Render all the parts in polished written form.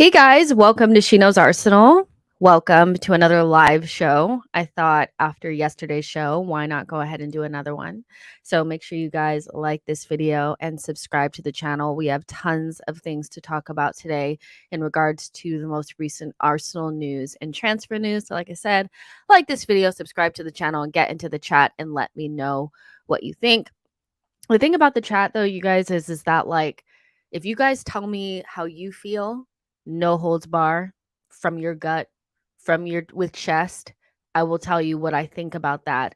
Hey guys, welcome to She Knows Arsenal. Welcome to another live show. I thought after yesterday's show, why not go ahead and do another one? So make sure you guys like this video and subscribe to the channel. We have tons of things to talk about today in regards to the most recent Arsenal news and transfer news. So like I said, like this video, subscribe to the channel, and get into the chat and let me know what you think. The thing about the chat though, you guys, is that like if you guys tell me how you feel, no holds bar, from your gut, from your with chest, I will tell you what I think about that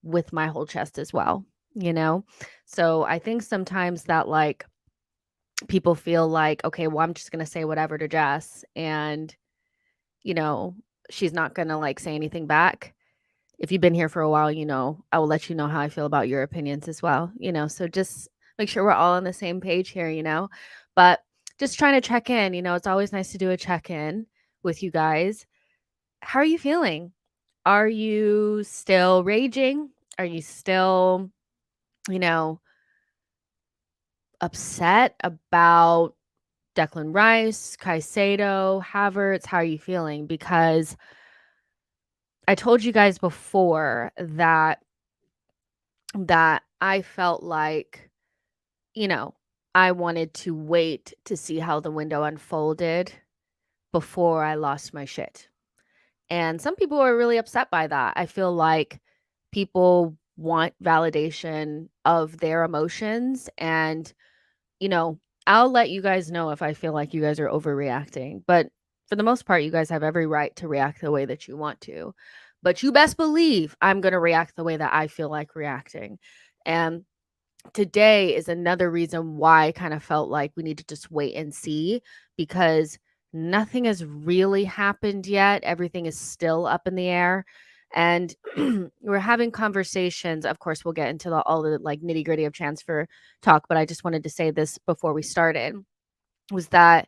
with my whole chest as well, you know? So I think sometimes that like people feel like, okay, well, I'm just gonna say whatever to Jess and you know, she's not gonna like say anything back. If you've been here for a while, I will let you know how I feel about your opinions as well, so just make sure we're all on the same page here. But just trying to check in, it's always nice to do a check-in with you guys. How are you feeling? Are you still raging? Are you still, you know, upset about Declan Rice, Caicedo, Havertz? How are you feeling? Because I told you guys before that I felt like, you know, I wanted to wait to see how the window unfolded before I lost my shit. And some people are really upset by that. I feel like people want validation of their emotions. And, you know, I'll let you guys know if I feel like you guys are overreacting. But for the most part, you guys have every right to react the way that you want to. But you best believe I'm going to react the way that I feel like reacting. And today is another reason why I kind of felt like we need to just wait and see, because nothing has really happened yet. Everything is still up in the air. And we're having conversations. Of course, we'll get into all the like nitty gritty of transfer talk, but I just wanted to say this before we started, was that,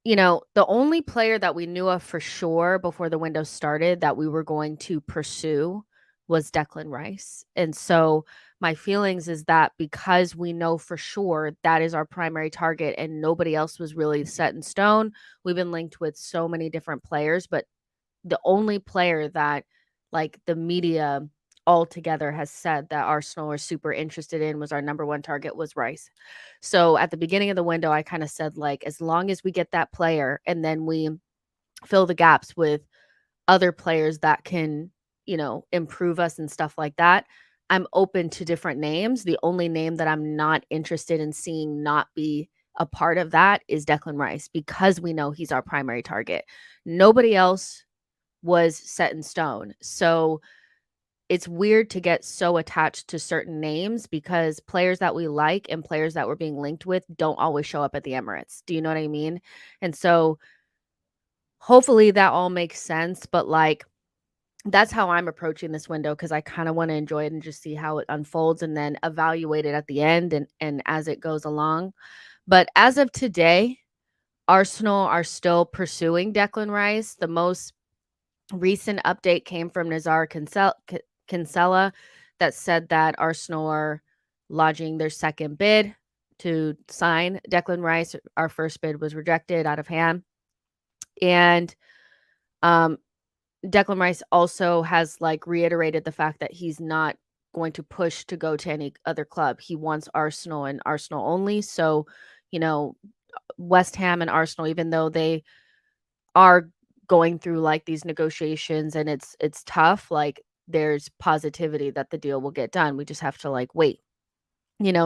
the only player that we knew of for sure before the window started that we were going to pursue was Declan Rice. And so my feelings is that because we know for sure that is our primary target and nobody else was really set in stone, we've been linked with so many different players, but the only player that like the media altogether has said that Arsenal are super interested in was our number one target was Rice. So at the beginning of the window, I kind of said like, as long as we get that player and then we fill the gaps with other players that can, improve us and stuff like that, I'm open to different names. The only name that I'm not interested in seeing not be a part of that is Declan Rice, because we know he's our primary target. Nobody else was set in stone. So it's weird to get so attached to certain names, because players that we like and players that we're being linked with don't always show up at the Emirates. Do you know what I mean? And so hopefully that all makes sense. But like, that's how I'm approaching this window, because I kind of want to enjoy it and just see how it unfolds and then evaluate it at the end and as it goes along. But as of today, Arsenal are still pursuing Declan Rice. The most recent update came from Nazar Kinsella that said that Arsenal are lodging their second bid to sign Declan Rice. Our first bid was rejected out of hand. And Declan Rice also has like reiterated the fact that he's not going to push to go to any other club. He wants Arsenal and Arsenal only. So, West Ham and Arsenal, even though they are going through like these negotiations and it's tough, like there's positivity that the deal will get done. We just have to like wait.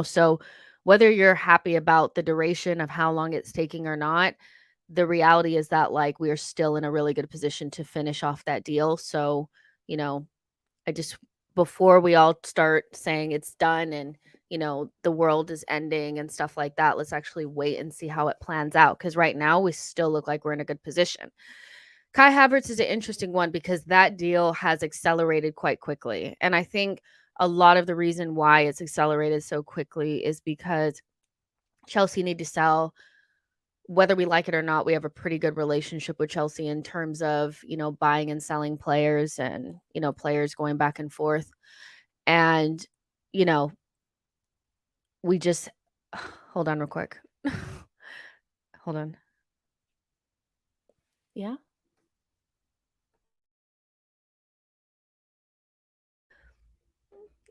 So whether you're happy about the duration of how long it's taking or not, the reality is that like we are still in a really good position to finish off that deal. So, you know, I just, before we all start saying it's done and the world is ending and stuff like that, let's actually wait and see how it plans out, because right now we still look like we're in a good position. Kai Havertz is an interesting one because that deal has accelerated quite quickly. And I think a lot of the reason why it's accelerated so quickly is because Chelsea need to sell. Whether we like it or not, we have a pretty good relationship with Chelsea in terms of, buying and selling players and, players going back and forth. And, you know, we just hold on real quick. Hold on. Yeah.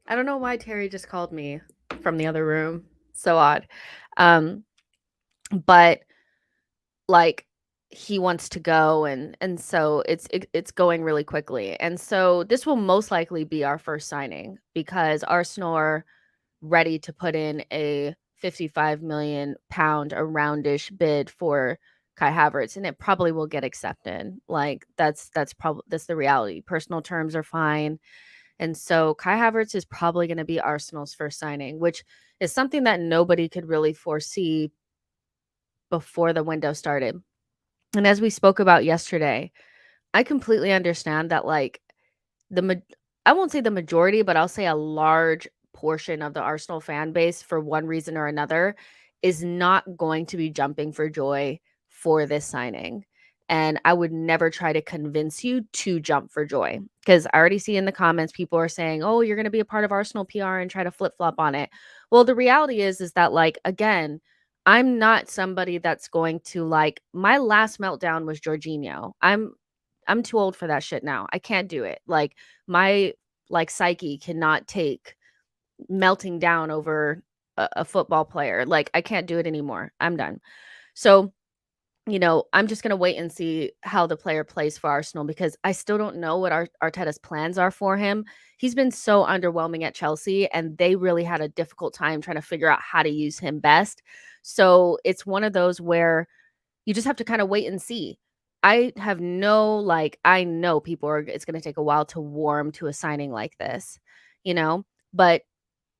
I don't know why Terry just called me from the other room. So odd. Um, but like he wants to go and so it's going really quickly. And so this will most likely be our first signing because Arsenal are ready to put in a 55 million pound aroundish bid for Kai Havertz, and it probably will get accepted. Like that's probably that's the reality. Personal terms are fine. And so Kai Havertz is probably going to be Arsenal's first signing, which is something that nobody could really foresee before the window started. And as we spoke about yesterday, I completely understand that like the ma- I won't say the majority, but I'll say a large portion of the Arsenal fan base for one reason or another is not going to be jumping for joy for this signing. And I would never try to convince you to jump for joy because I already see in the comments people are saying, "Oh, you're going to be a part of Arsenal PR and try to flip-flop on it." Well, the reality is that like again, I'm not somebody that's going to like my last meltdown was Jorginho. I'm too old for that shit now. I can't do it. Like my like psyche cannot take melting down over a football player. Like I can't do it anymore. I'm done. So, I'm just gonna wait and see how the player plays for Arsenal because I still don't know what Arteta's plans are for him. He's been so underwhelming at Chelsea, and they really had a difficult time trying to figure out how to use him best. So it's one of those where you just have to kind of wait and see. I know people are it's going to take a while to warm to a signing like this, you know? But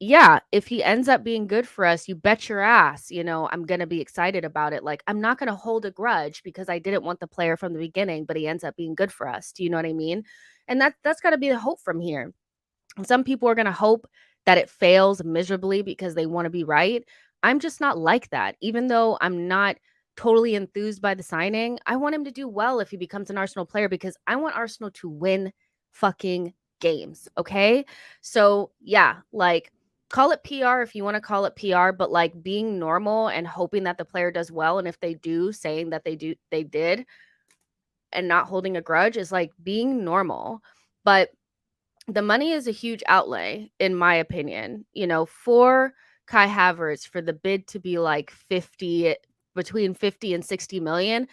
yeah, if he ends up being good for us, you bet your ass, I'm going to be excited about it. Like I'm not going to hold a grudge because I didn't want the player from the beginning, but he ends up being good for us. Do you know what I mean? And that's got to be the hope from here. Some people are going to hope that it fails miserably because they want to be right. I'm just not like that. Even though I'm not totally enthused by the signing, I want him to do well if he becomes an Arsenal player because I want Arsenal to win fucking games. Okay. So, yeah, like call it PR if you want to call it PR, but like being normal and hoping that the player does well. And if they do, saying that they did, and not holding a grudge is like being normal. But the money is a huge outlay, in my opinion, for Kai Havertz for the bid to be like 50, between 50 and 60 million.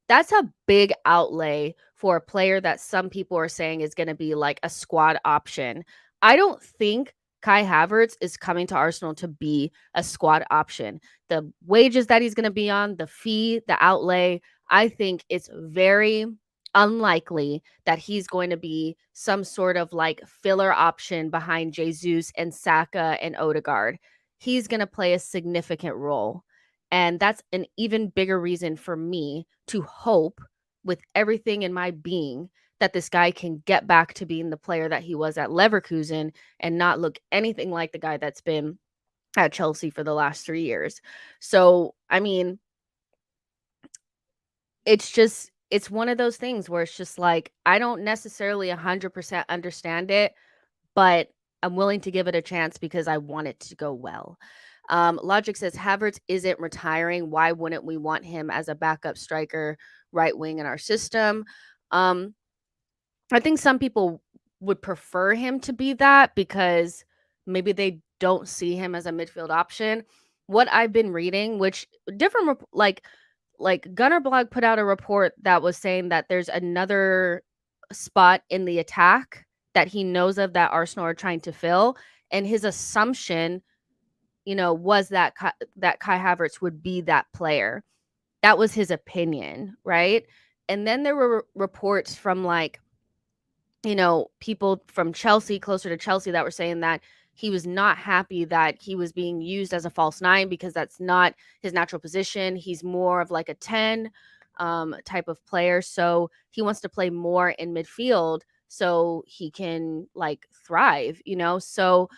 That's a big outlay for a player that some people are saying is going to be like a squad option. I don't think Kai Havertz is coming to Arsenal to be a squad option. The wages that he's going to be on, the fee, the outlay, I think it's very unlikely that he's going to be some sort of like filler option behind Jesus and Saka and Odegaard. He's going to play a significant role. And that's an even bigger reason for me to hope with everything in my being that this guy can get back to being the player that he was at Leverkusen and not look anything like the guy that's been at Chelsea for the last 3 years. So, I mean, it's one of those things where it's just like I don't necessarily 100% understand it, but I'm willing to give it a chance because I want it to go well. Logic says Havertz isn't retiring. Why wouldn't we want him as a backup striker, right wing in our system? Um, I think some people would prefer him to be that because maybe they don't see him as a midfield option. What I've been reading, which different like Gunner Blog put out a report that was saying that there's another spot in the attack that he knows of that Arsenal are trying to fill, and his assumption, was that that Kai Havertz would be that player. That was his opinion, right? And then there were reports from like people from Chelsea, closer to Chelsea, that were saying that he was not happy that he was being used as a false nine because that's not his natural position. He's more of like a 10 type of player. So he wants to play more in midfield so he can like thrive. So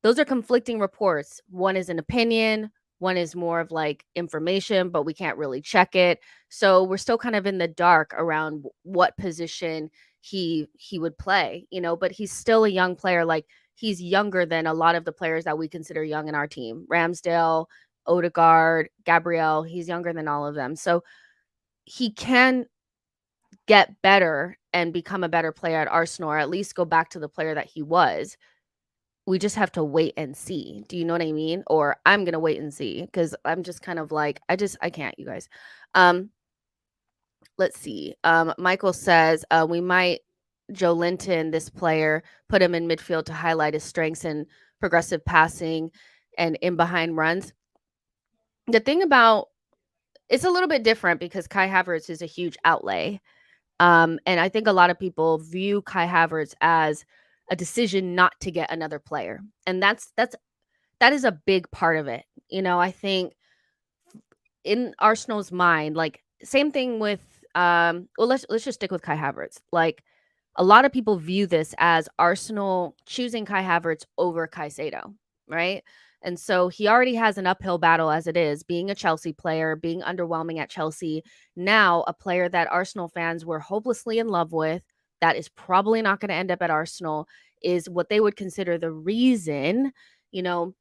those are conflicting reports. One is an opinion, one is more of like information, but we can't really check it. So we're still kind of in the dark around what position he would play, but he's still a young player. Like he's younger than a lot of the players that we consider young in our team. Ramsdale, Odegaard, Gabriel, he's younger than all of them. So he can get better and become a better player at Arsenal, or at least go back to the player that he was. We just have to wait and see. Do you know what I mean? Or I'm going to wait and see, because I'm just kind of like, I can't, you guys. Let's see. Michael says, we might Joe Linton, this player, put him in midfield to highlight his strengths in progressive passing and in behind runs. The thing about it's a little bit different because Kai Havertz is a huge outlay. And I think a lot of people view Kai Havertz as a decision not to get another player. And that is a big part of it. You know, I think in Arsenal's mind, like same thing with well, let's just stick with Kai Havertz. Like a lot of people view this as Arsenal choosing Kai Havertz over Caicedo, right? And so he already has an uphill battle as it is, being a Chelsea player, being underwhelming at Chelsea. Now, a player that Arsenal fans were hopelessly in love with, that is probably not going to end up at Arsenal, is what they would consider the reason, you know,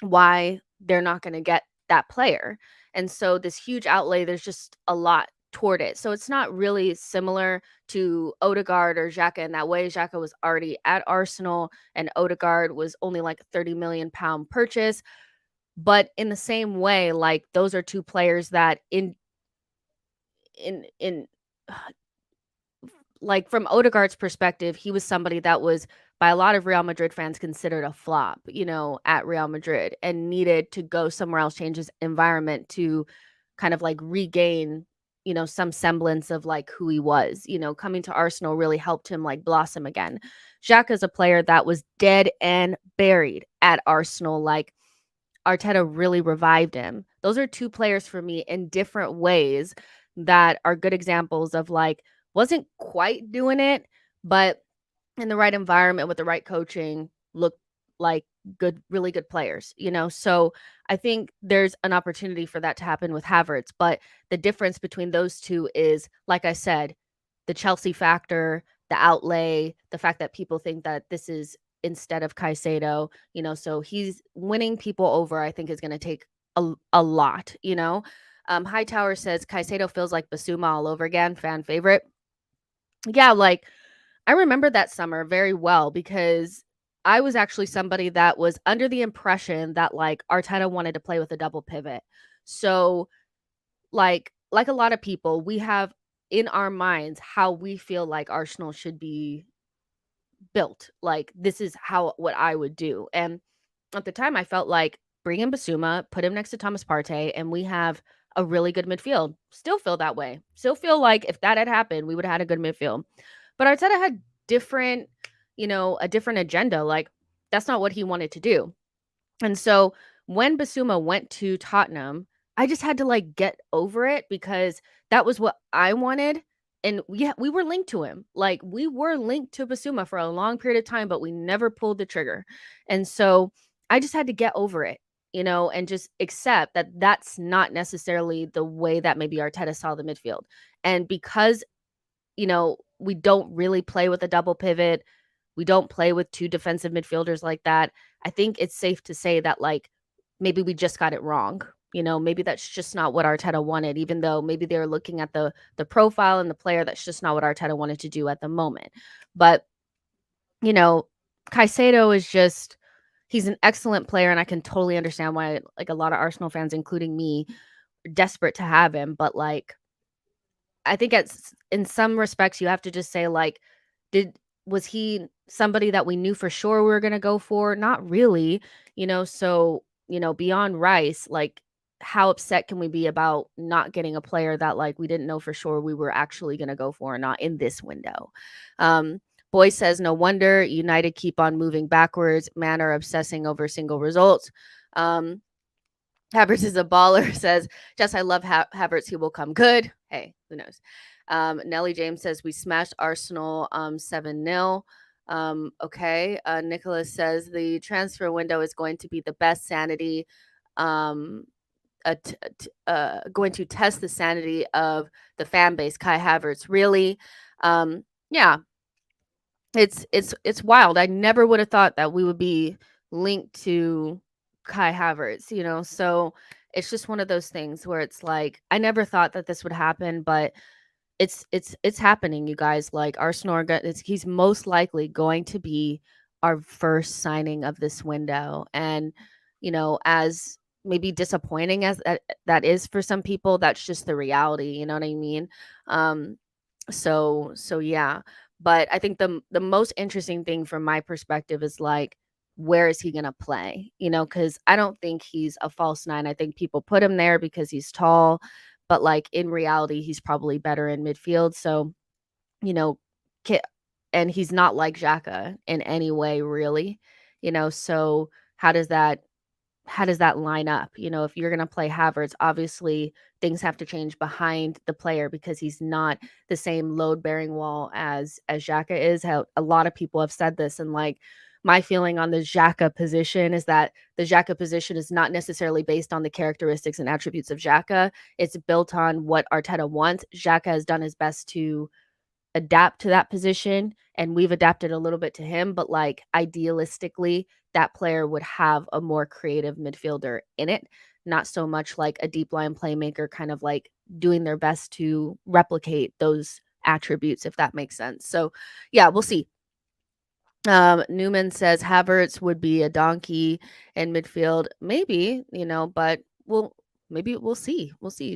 why they're not going to get that player. And so this huge outlay, there's just a lot toward it. So it's not really similar to Odegaard or Xhaka in that way. Xhaka was already at Arsenal and Odegaard was only like a 30 million pound purchase. But in the same way, like those are two players that in like from Odegaard's perspective, he was somebody that was by a lot of Real Madrid fans considered a flop, you know, at Real Madrid and needed to go somewhere else, change his environment to kind of like regain, you know, some semblance of like who he was. You know, coming to Arsenal really helped him like blossom again. Xhaka is a player that was dead and buried at Arsenal. Like Arteta really revived him. Those are two players for me in different ways that are good examples of like wasn't quite doing it, but in the right environment with the right coaching look like good, really good players, you know? So I think there's an opportunity for that to happen with Havertz. But the difference between those two is, like I said, the Chelsea factor, the outlay, the fact that people think that this is instead of Caicedo, you know, so he's winning people over, I think is going to take a lot, you know? Hightower says Caicedo feels like Basuma all over again, fan favorite. Yeah, like I remember that summer very well because I was actually somebody that was under the impression that like Arteta wanted to play with a double pivot. So like a lot of people, we have in our minds how we feel like Arsenal should be built. Like this is how what I would do. And at the time I felt like bring in Basuma, put him next to Thomas Partey, and we have a really good midfield. Still feel that way. Still feel like if that had happened, we would have had a good midfield. But Arteta had different, you know, a different agenda. Like that's not what he wanted to do. And so when Basuma went to Tottenham, I just had to like get over it because that was what I wanted. And yeah, we were linked to him. Like we were linked to Basuma for a long period of time, but we never pulled the trigger. And so I just had to get over it, you know, and just accept that that's not necessarily the way that maybe Arteta saw the midfield. And because, you know, we don't really play with a double pivot, we don't play with two defensive midfielders like that. I think it's safe to say that like maybe we just got it wrong. You know, maybe that's just not what Arteta wanted, even though maybe they were looking at the profile and the player. That's just not what Arteta wanted to do at the moment. But, you know, Caicedo is just he's an excellent player, and I can totally understand why like a lot of Arsenal fans, including me, are desperate to have him. But like I think it's in some respects you have to just say like, was he somebody that we knew for sure we were gonna go for? Not really, you know. So, you know, beyond Rice, like how upset can we be about not getting a player that like we didn't know for sure we were actually gonna go for or not in this window? Boy says no wonder United keep on moving backwards, man are obsessing over single results. Havertz is a baller, says, Jess, I love Havertz. He will come good. Hey, who knows? Nellie James says, we smashed Arsenal 7-0. Okay. Nicholas says, the transfer window is going to be the best sanity, going to test the sanity of the fan base. Kai Havertz, really? Yeah, it's wild. I never would have thought that we would be linked to Kai Havertz, you know. So it's just one of those things where it's like I never thought that this would happen, but it's happening, you guys. Like Arsenal he's most likely going to be our first signing of this window. And as maybe disappointing as that is for some people, that's just the reality, you know what I mean? Um so yeah, but I think the most interesting thing from my perspective is like, where is he going to play? Cuz I don't think he's a false nine. I think people put him there because he's tall, but like in reality he's probably better in midfield. So, you know, ki- and he's not like Xhaka in any way really. So how does that line up? If you're going to play Havertz, obviously things have to change behind the player because he's not the same load bearing wall as Xhaka is. How a lot of people have said this, and like my feeling on the Xhaka position is that the Xhaka position is not necessarily based on the characteristics and attributes of Xhaka. It's built on what Arteta wants. Xhaka has done his best to adapt to that position, and we've adapted a little bit to him, but like idealistically that player would have a more creative midfielder in it, not so much like a deep line playmaker kind of like doing their best to replicate those attributes, if that makes sense. So yeah, we'll see. Newman says Havertz would be a donkey in midfield, maybe, but we'll see. We'll see.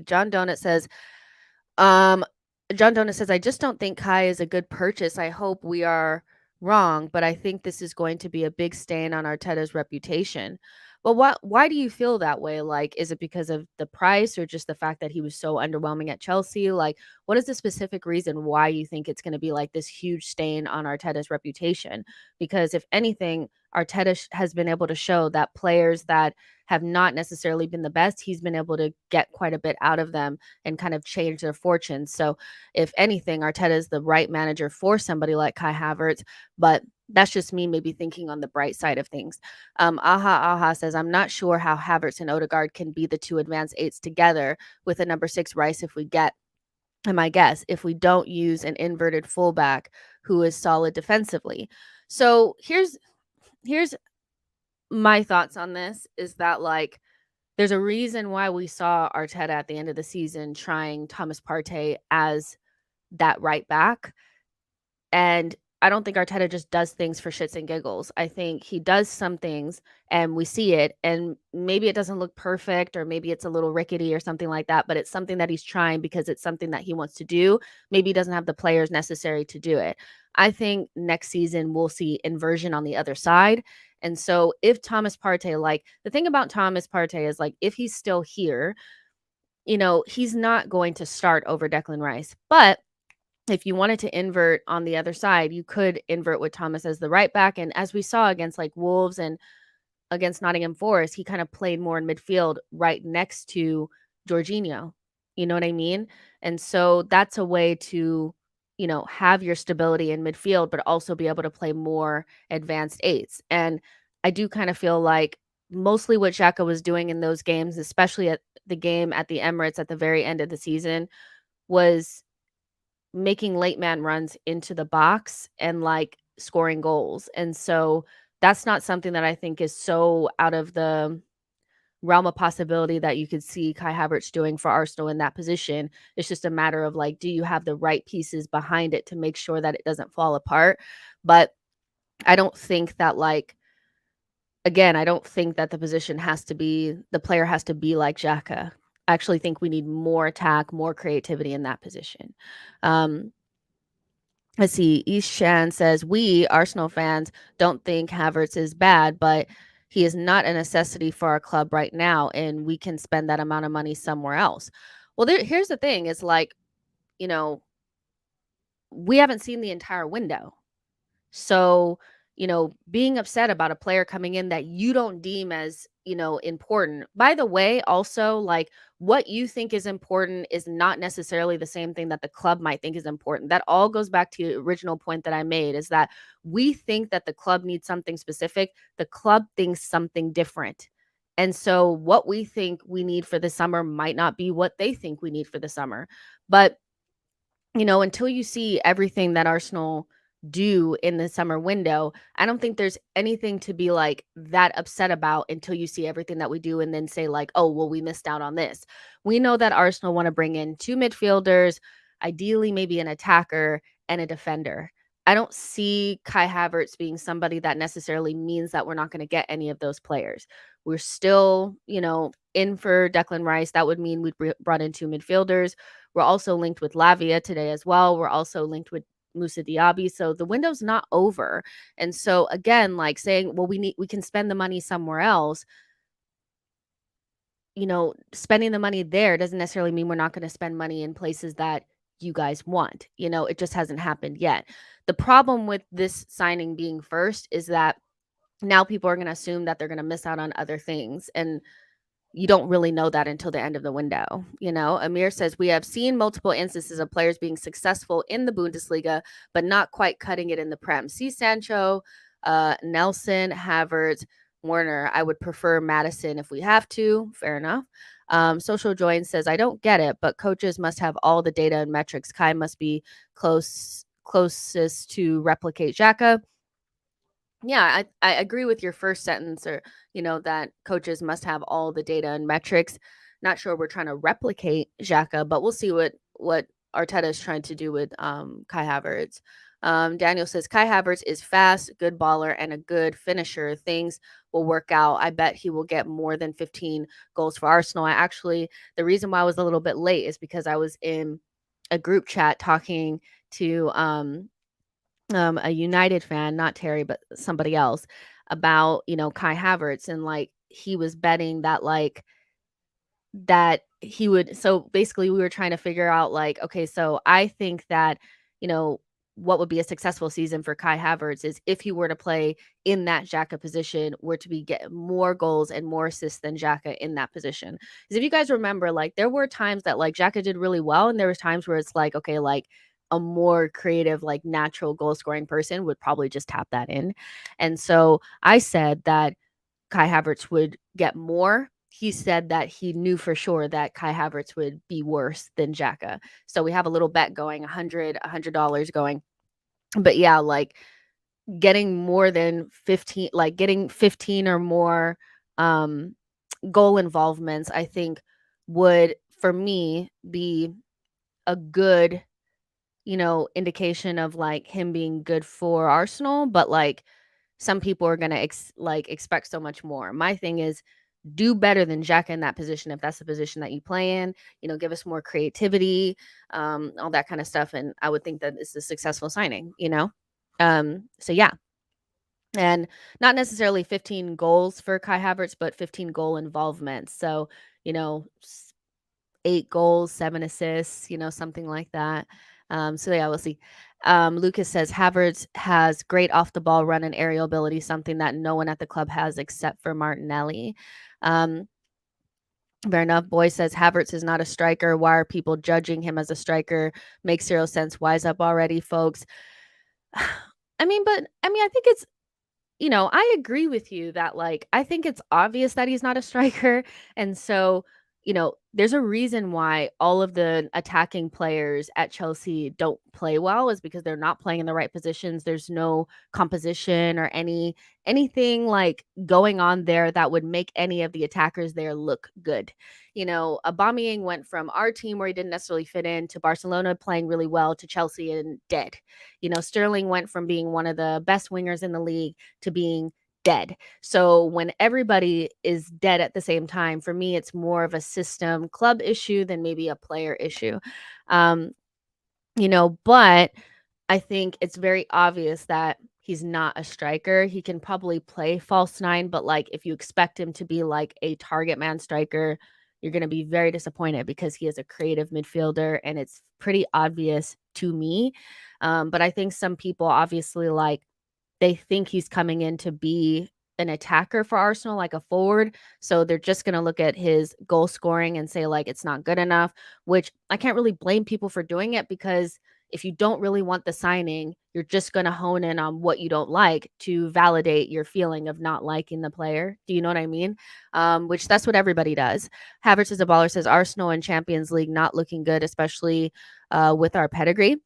um, John Donut says, I just don't think Kai is a good purchase. I hope we are wrong, but I think this is going to be a big stain on Arteta's reputation. But why do you feel that way? Like, is it because of the price or just the fact that he was so underwhelming at Chelsea? Like, what is the specific reason why you think it's going to be like this huge stain on Arteta's reputation? Because if anything, Arteta has been able to show that players that have not necessarily been the best, he's been able to get quite a bit out of them and kind of change their fortunes. So if anything, Arteta is the right manager for somebody like Kai Havertz, but that's just me maybe thinking on the bright side of things. Aha says, I'm not sure how Havertz and Odegaard can be the two advanced eights together with a number 6 Rice and my guess, if we don't use an inverted fullback who is solid defensively. So here's my thoughts on this is that like there's a reason why we saw Arteta at the end of the season trying Thomas Partey as that right back. And I don't think Arteta just does things for shits and giggles. I think he does some things and we see it, and maybe it doesn't look perfect or maybe it's a little rickety or something like that, but it's something that he's trying because it's something that he wants to do. Maybe he doesn't have the players necessary to do it. I think next season we'll see inversion on the other side. And so if Thomas Partey, like the thing about Thomas Partey is like if he's still here, he's not going to start over Declan Rice. But if you wanted to invert on the other side, you could invert with Thomas as the right back. And as we saw against like Wolves and against Nottingham Forest, he kind of played more in midfield right next to Jorginho. You know what I mean? And so that's a way to, have your stability in midfield, but also be able to play more advanced eights. And I do kind of feel like mostly what Xhaka was doing in those games, especially at the game at the Emirates at the very end of the season, was making late man runs into the box and like scoring goals. And so that's not something that I think is so out of the realm of possibility that you could see Kai Havertz doing for Arsenal in that position. It's just a matter of like, do you have the right pieces behind it to make sure that it doesn't fall apart? But I don't think that like, again, I don't think that the player has to be like Xhaka. I actually think we need more attack, more creativity in that position. Um, Let's see. East Shan says, we, Arsenal fans, don't think Havertz is bad, but he is not a necessity for our club right now, and we can spend that amount of money somewhere else. Well, here's the thing is like, you know, we haven't seen the entire window. So, being upset about a player coming in that you don't deem as, important. By the way, also, like what you think is important is not necessarily the same thing that the club might think is important. That all goes back to the original point that I made is that we think that the club needs something specific, the club thinks something different. And so, what we think we need for the summer might not be what they think we need for the summer. But until you see everything that Arsenal do in the summer window, I don't think there's anything to be like that upset about until you see everything that we do and then say like, oh, well, we missed out on this. We know that Arsenal want to bring in 2 midfielders, ideally maybe an attacker and a defender. I don't see Kai Havertz being somebody that necessarily means that we're not going to get any of those players. We're still, in for Declan Rice. That would mean we'd brought in 2 midfielders. We're also linked with Lavia today as well. We're also linked with Moussa Diaby. So the window's not over. And so again, like saying, well, we can spend the money somewhere else. Spending the money there doesn't necessarily mean we're not going to spend money in places that you guys want. It just hasn't happened yet. The problem with this signing being first is that now people are going to assume that they're going to miss out on other things. And you don't really know that until the end of the window. Amir says, we have seen multiple instances of players being successful in the Bundesliga, but not quite cutting it in the Prem. See Sancho, Nelson, Havertz, Werner. I would prefer Madison if we have to. Fair enough. Social Join says, I don't get it, but coaches must have all the data and metrics. Kai must be closest to replicate Xhaka. Yeah, I agree with your first sentence, or that coaches must have all the data and metrics. Not sure we're trying to replicate Xhaka, but we'll see what Arteta is trying to do with Kai Havertz. Daniel says Kai Havertz is fast, good baller, and a good finisher. Things will work out. I bet he will get more than 15 goals for Arsenal. The reason why I was a little bit late is because I was in a group chat talking to a United fan, not Terry, but somebody else, about, Kai Havertz, and like he was betting that that he would. So basically we were trying to figure out like, okay, so I think that, what would be a successful season for Kai Havertz is if he were to play in that Xhaka position, were to be get more goals and more assists than Xhaka in that position. Because if you guys remember, like there were times that like Xhaka did really well, and there was times where it's like, okay, like a more creative, like natural goal scoring person would probably just tap that in. And so I said that Kai Havertz would get more. He said that he knew for sure that Kai Havertz would be worse than Xhaka. So we have a little bet going, $100 going. But yeah, like getting more than 15, like getting 15 or more goal involvements, I think would, for me, be a good indication of like him being good for Arsenal. But like some people are gonna expect so much more. My thing is, do better than Xhaka in that position if that's the position that you play in. Give us more creativity, all that kind of stuff, and I would think that it's a successful signing. So yeah, and not necessarily 15 goals for Kai Havertz, but 15 goal involvements. So 8 goals, 7 assists, something like that. So yeah, we'll see. Lucas says Havertz has great off the ball run and aerial ability, something that no one at the club has except for Martinelli. Fair enough. Boy says Havertz is not a striker. Why are people judging him as a striker? Makes zero sense. Wise up already, folks. I think it's, I agree with you that like I think it's obvious that he's not a striker. And so, there's a reason why all of the attacking players at Chelsea don't play well, is because they're not playing in the right positions. There's no composition or anything like going on there that would make any of the attackers there look good. Aubameyang went from our team where he didn't necessarily fit in to Barcelona playing really well to Chelsea and dead. Sterling went from being one of the best wingers in the league to being dead. So when everybody is dead at the same time, for me, it's more of a system club issue than maybe a player issue. But I think it's very obvious that he's not a striker. He can probably play false nine, but like if you expect him to be like a target man striker, you're going to be very disappointed because he is a creative midfielder, and it's pretty obvious to me. But I think some people obviously like they think he's coming in to be an attacker for Arsenal, like a forward. So they're just going to look at his goal scoring and say like it's not good enough, which I can't really blame people for doing it, because if you don't really want the signing, you're just going to hone in on what you don't like to validate your feeling of not liking the player. Do you know what I mean? Which that's what everybody does. Havertz is a baller says Arsenal in Champions League not looking good, especially with our pedigree.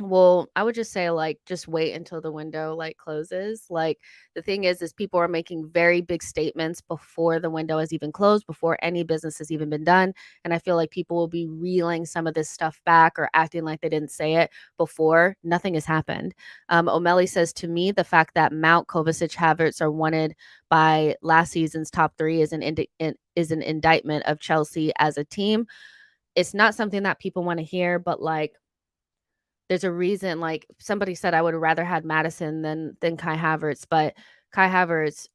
Well, I would just say, like, just wait until the window, like, closes. Like, the thing is people are making very big statements before the window has even closed, before any business has even been done, and I feel like people will be reeling some of this stuff back or acting like they didn't say it before nothing has happened. O'Malley says, "To me, the fact that Mount, Kovacic, Havertz are wanted by last season's top 3 is an indictment of Chelsea as a team." It's not something that people wanna hear, but, like, there's a reason, like, somebody said I would rather had Madison than Kai Havertz, but Kai Havertz,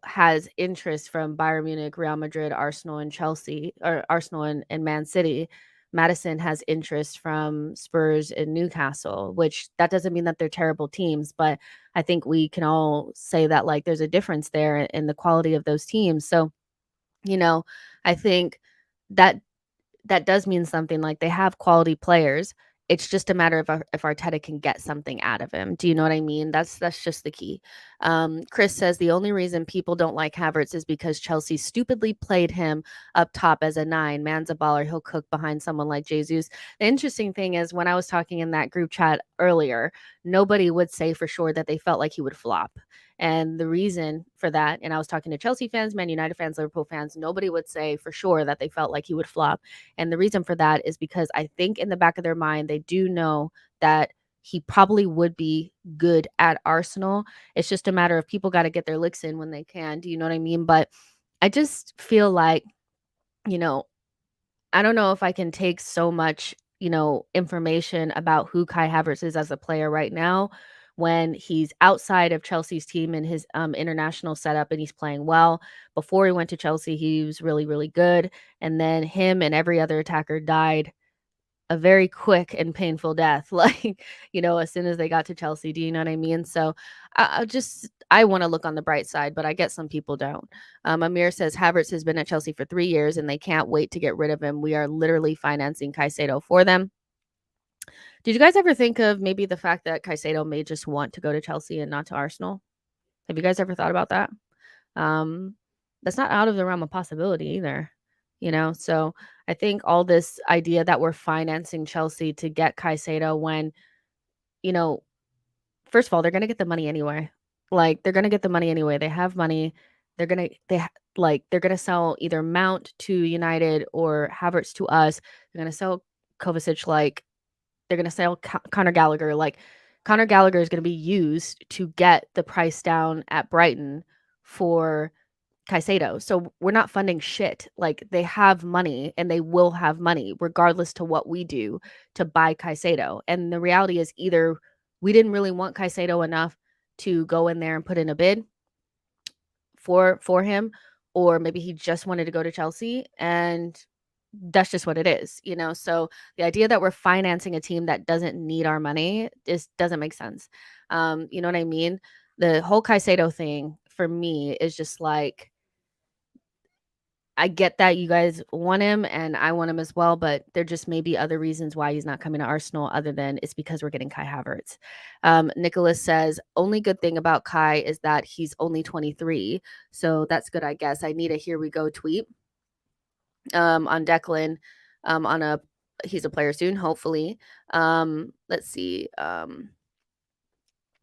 has interest from Bayern Munich, Real Madrid, Arsenal, and Chelsea, or Arsenal and Man City. Madison has interest from Spurs and Newcastle, which that doesn't mean that they're terrible teams, but I think we can all say that, like, there's a difference there in the quality of those teams. So, you know, I think that that does mean something, like, they have quality players. It's just a matter of if Arteta can get something out of him. Do you know what I mean? That's just the key. Chris says, "The only reason people don't like Havertz is because Chelsea stupidly played him up top as a 9. Man's a baller, he'll cook behind someone like Jesus." The interesting thing is when I was talking in that group chat earlier, nobody would say for sure that they felt like he would flop. And the reason for that, and I was talking to Chelsea fans, Man United fans, Liverpool fans, nobody would say for sure that they felt like he would flop. And the reason for that is because I think in the back of their mind, they do know that he probably would be good at Arsenal. It's just a matter of people got to get their licks in when they can. Do you know what I mean? But I just feel like, you know, I don't know if I can take so much, information about who Kai Havertz is as a player right now when he's outside of Chelsea's team in his international setup and he's playing well. Before he went to Chelsea, he was really, really good. And then him and every other attacker died a very quick and painful death, like, as soon as they got to Chelsea. Do you know what I mean? So I want to look on the bright side, but I get some people don't. Amir says Havertz has been at Chelsea for 3 years and they can't wait to get rid of him. We are literally financing Caicedo for them. Did you guys ever think of maybe the fact that Caicedo may just want to go to Chelsea and not to Arsenal? Have you guys ever thought about that? Um, that's not out of the realm of possibility either, So I think all this idea that we're financing Chelsea to get Caicedo when, you know, first of all, they're gonna get the money anyway. Like, they're gonna get the money anyway. They have money. They're gonna sell either Mount to United or Havertz to us. They're gonna sell Kovacic, like, they're gonna sell Conor Gallagher. Like, Conor Gallagher is gonna be used to get the price down at Brighton for Caicedo. So we're not funding shit. Like, they have money and they will have money regardless to what we do to buy Caicedo. And the reality is either we didn't really want Caicedo enough to go in there and put in a bid for him, or maybe he just wanted to go to Chelsea and that's just what it is, So the idea that we're financing a team that doesn't need our money doesn't make sense. You know what I mean? The whole Caicedo thing for me is just like, I get that you guys want him and I want him as well, but there just may be other reasons why he's not coming to Arsenal other than it's because we're getting Kai Havertz. Nicholas says, only good thing about Kai is that he's only 23. So that's good, I guess. I need a here we go tweet on Declan he's a player soon, hopefully. Let's see.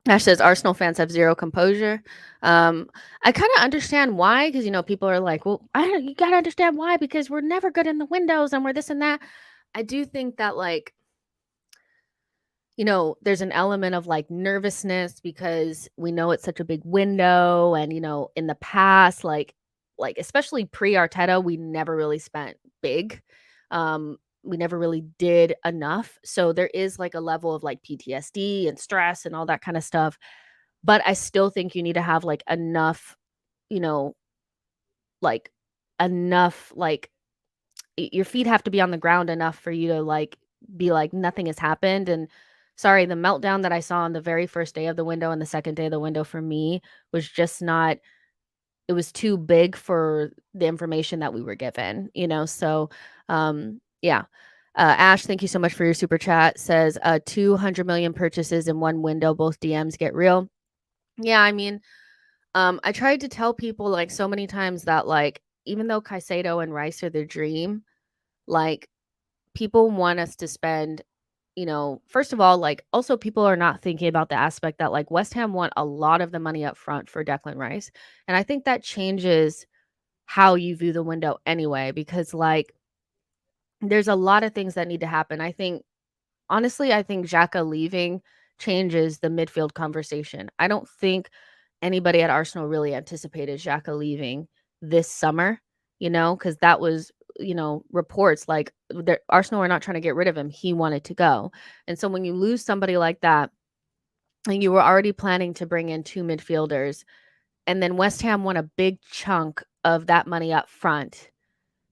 Ash says Arsenal fans have zero composure. I kind of understand why, because people are like, well, you gotta understand why, because we're never good in the windows and we're this and that. I do think that, like, there's an element of like nervousness because we know it's such a big window, and in the past, like especially pre-Arteta, we never really spent big. We never really did enough. So there is like a level of like PTSD and stress and all that kind of stuff. But I still think you need to have like enough, you know, like enough, like your feet have to be on the ground enough for you to like be like nothing has happened. And sorry, the meltdown that I saw on the very first day of the window and the second day of the window for me was just not, it was too big for the information that we were given, So yeah. Ash, thank you so much for your super chat. Says 200 million purchases in one window, both DMs get real. Yeah, I mean, I tried to tell people like so many times that like even though Caicedo and Rice are the dream, like people want us to spend first of all, like, also people are not thinking about the aspect that, like, West Ham want a lot of the money up front for Declan Rice, and I think that changes how you view the window anyway, because, like, there's a lot of things that need to happen. Honestly, I think Xhaka leaving changes the midfield conversation. I don't think anybody at Arsenal really anticipated Xhaka leaving this summer, because that was, reports like Arsenal were not trying to get rid of him. He wanted to go. And so when you lose somebody like that, and you were already planning to bring in two midfielders, and then West Ham won a big chunk of that money up front,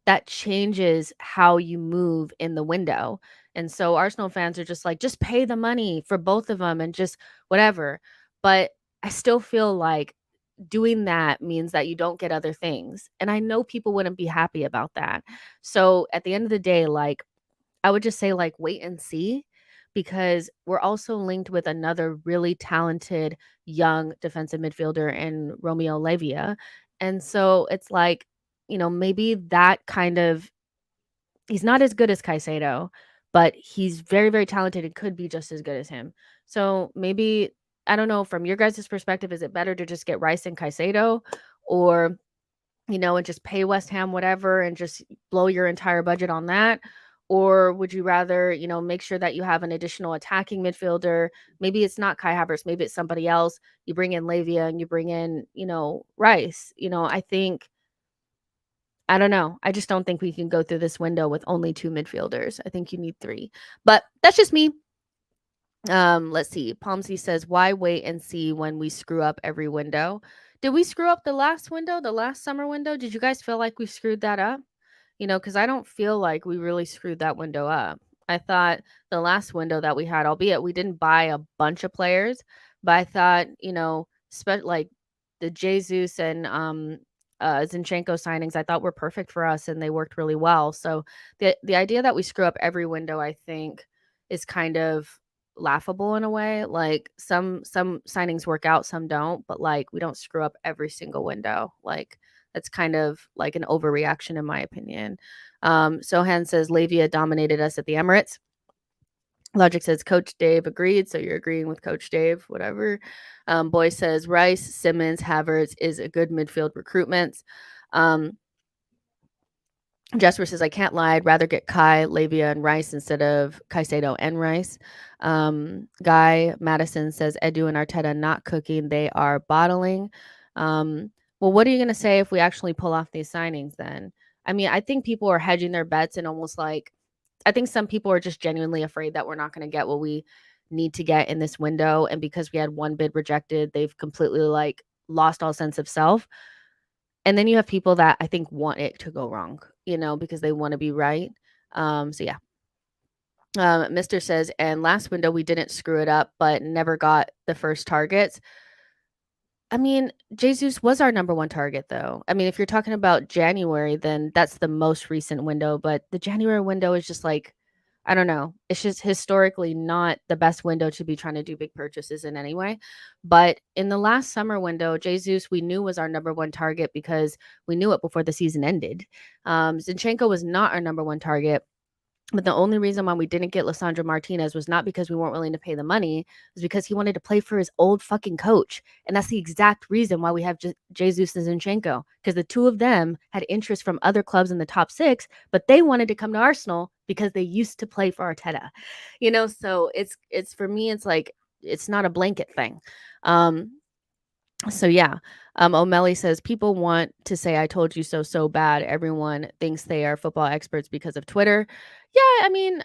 that changes how you move in the window. And so Arsenal fans are just like, just pay the money for both of them and just whatever. But I still feel like doing that means that you don't get other things. And I know people wouldn't be happy about that. So at the end of the day, like, I would just say, like, wait and see, because we're also linked with another really talented young defensive midfielder in Romeo Lavia. And so it's like, maybe that kind of, he's not as good as Caicedo, but he's very, very talented and could be just as good as him. So maybe, I don't know, from your guys' perspective, is it better to just get Rice and Caicedo, or, and just pay West Ham whatever and just blow your entire budget on that? Or would you rather, make sure that you have an additional attacking midfielder? Maybe it's not Kai Havertz, maybe it's somebody else. You bring in Lavia and you bring in, Rice. I don't know. I just don't think we can go through this window with only two midfielders. I think you need three. But that's just me. Let's see. Palmsy says, why wait and see when we screw up every window? Did we screw up the last window, the last summer window? Did you guys feel like we screwed that up? Because I don't feel like we really screwed that window up. I thought the last window that we had, albeit we didn't buy a bunch of players, but I thought, like the Jesus and Zinchenko signings, I thought were perfect for us and they worked really well. So the idea that we screw up every window, I think, is kind of laughable in a way. Like some signings work out, some don't, but like we don't screw up every single window. Like that's kind of like an overreaction in my opinion. Sohan says Lavia dominated us at the Emirates. Logic says Coach Dave agreed, so you're agreeing with Coach Dave, whatever. Boy says Rice, Simmons, Havertz is a good midfield recruitment. Jesper says, I can't lie. I'd rather get Kai, Lavia, and Rice instead of Caicedo and Rice. Guy Madison says, Edu and Arteta not cooking. They are bottling. Well, what are you going to say if we actually pull off these signings then? I mean, I think people are hedging their bets and almost like, I think some people are just genuinely afraid that we're not going to get what we need to get in this window. And because we had one bid rejected, they've completely like lost all sense of self. And then you have people that I think want it to go wrong, because they want to be right. So yeah. Mr. says, and last window we didn't screw it up, but never got the first targets. I mean, Jesus was our number one target, though. I mean, if you're talking about January, then that's the most recent window. But the January window is just like, I don't know. It's just historically not the best window to be trying to do big purchases in anyway. But in the last summer window, Jesus, we knew was our number one target because we knew it before the season ended. Zinchenko was not our number one target. But the only reason why we didn't get Lisandro Martinez was not because we weren't willing to pay the money. It was because he wanted to play for his old fucking coach. And that's the exact reason why we have Jesus and Zinchenko. Because the two of them had interest from other clubs in the top six, but they wanted to come to Arsenal because they used to play for Arteta. So it's for me, it's like, it's not a blanket thing. So yeah. O'Malley says people want to say I told you so bad. Everyone thinks they are football experts because of Twitter. Yeah, I mean,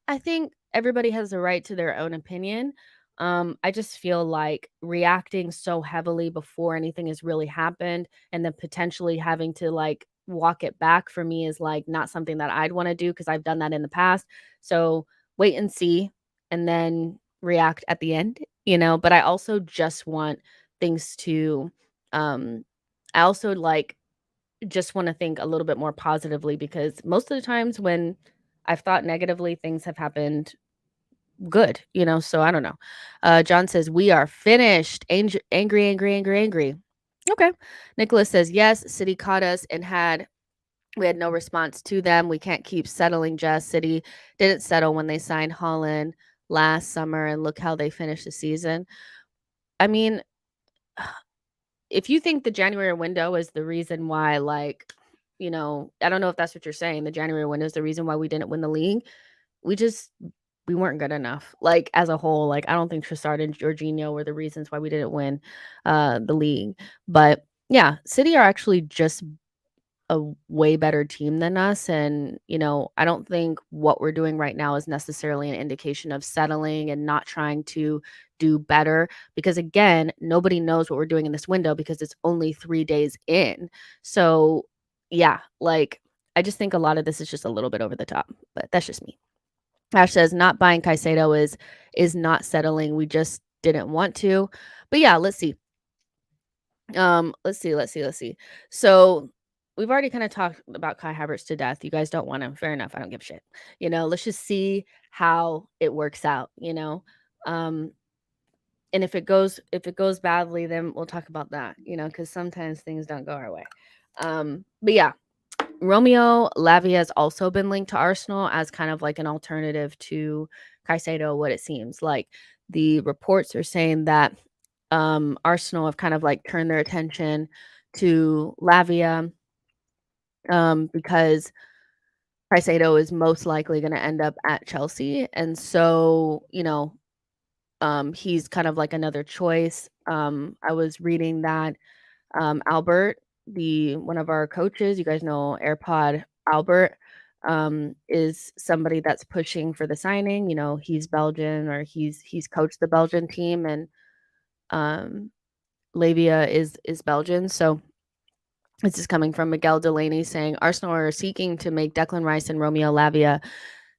I think everybody has the right to their own opinion. I just feel like reacting so heavily before anything has really happened and then potentially having to like walk it back for me is like not something that I'd want to do because I've done that in the past. So wait and see and then react at the end, but I also just want things to I also like just want to think a little bit more positively because most of the times when I've thought negatively, things have happened good, so I don't know. John says we are finished. Angry. Okay. Nicholas says yes, City caught us and had We had no response to them. We can't keep settling Jazz City. Didn't settle when they signed Holland last summer, and look how they finished the season. I mean, if you think the January window is the reason why, like, I don't know if that's what you're saying. The January window is the reason why we didn't win the league. We just we weren't good enough. Like, as a whole, like, I don't think Trossard and Jorginho were the reasons why we didn't win the league. But yeah, City are actually just a way better team than us. And, I don't think what we're doing right now is necessarily an indication of settling and not trying to do better. Because again, nobody knows what we're doing in this window because it's only 3 days in. So, yeah, like, I just think a lot of this is just a little bit over the top, but that's just me. Ash says not buying Caicedo is not settling. We just didn't want to. But yeah, let's see. Let's see. So we've already kind of talked about Kai Havertz to death. You guys don't want him. Fair enough. I don't give a shit. Let's just see how it works out. Um, and if it goes badly, then we'll talk about that, because sometimes things don't go our way. But yeah, Romeo Lavia has also been linked to Arsenal as kind of like an alternative to Caicedo, what it seems like. The reports are saying that Arsenal have kind of like turned their attention to Lavia because Caicedo is most likely going to end up at Chelsea. And so, he's kind of like another choice. I was reading that Albert, one of our coaches, you guys know AirPod Albert, is somebody that's pushing for the signing. He's Belgian, or he's coached the Belgian team, and Lavia is Belgian. So this is coming from Miguel Delaney saying Arsenal are seeking to make Declan Rice and Romeo Lavia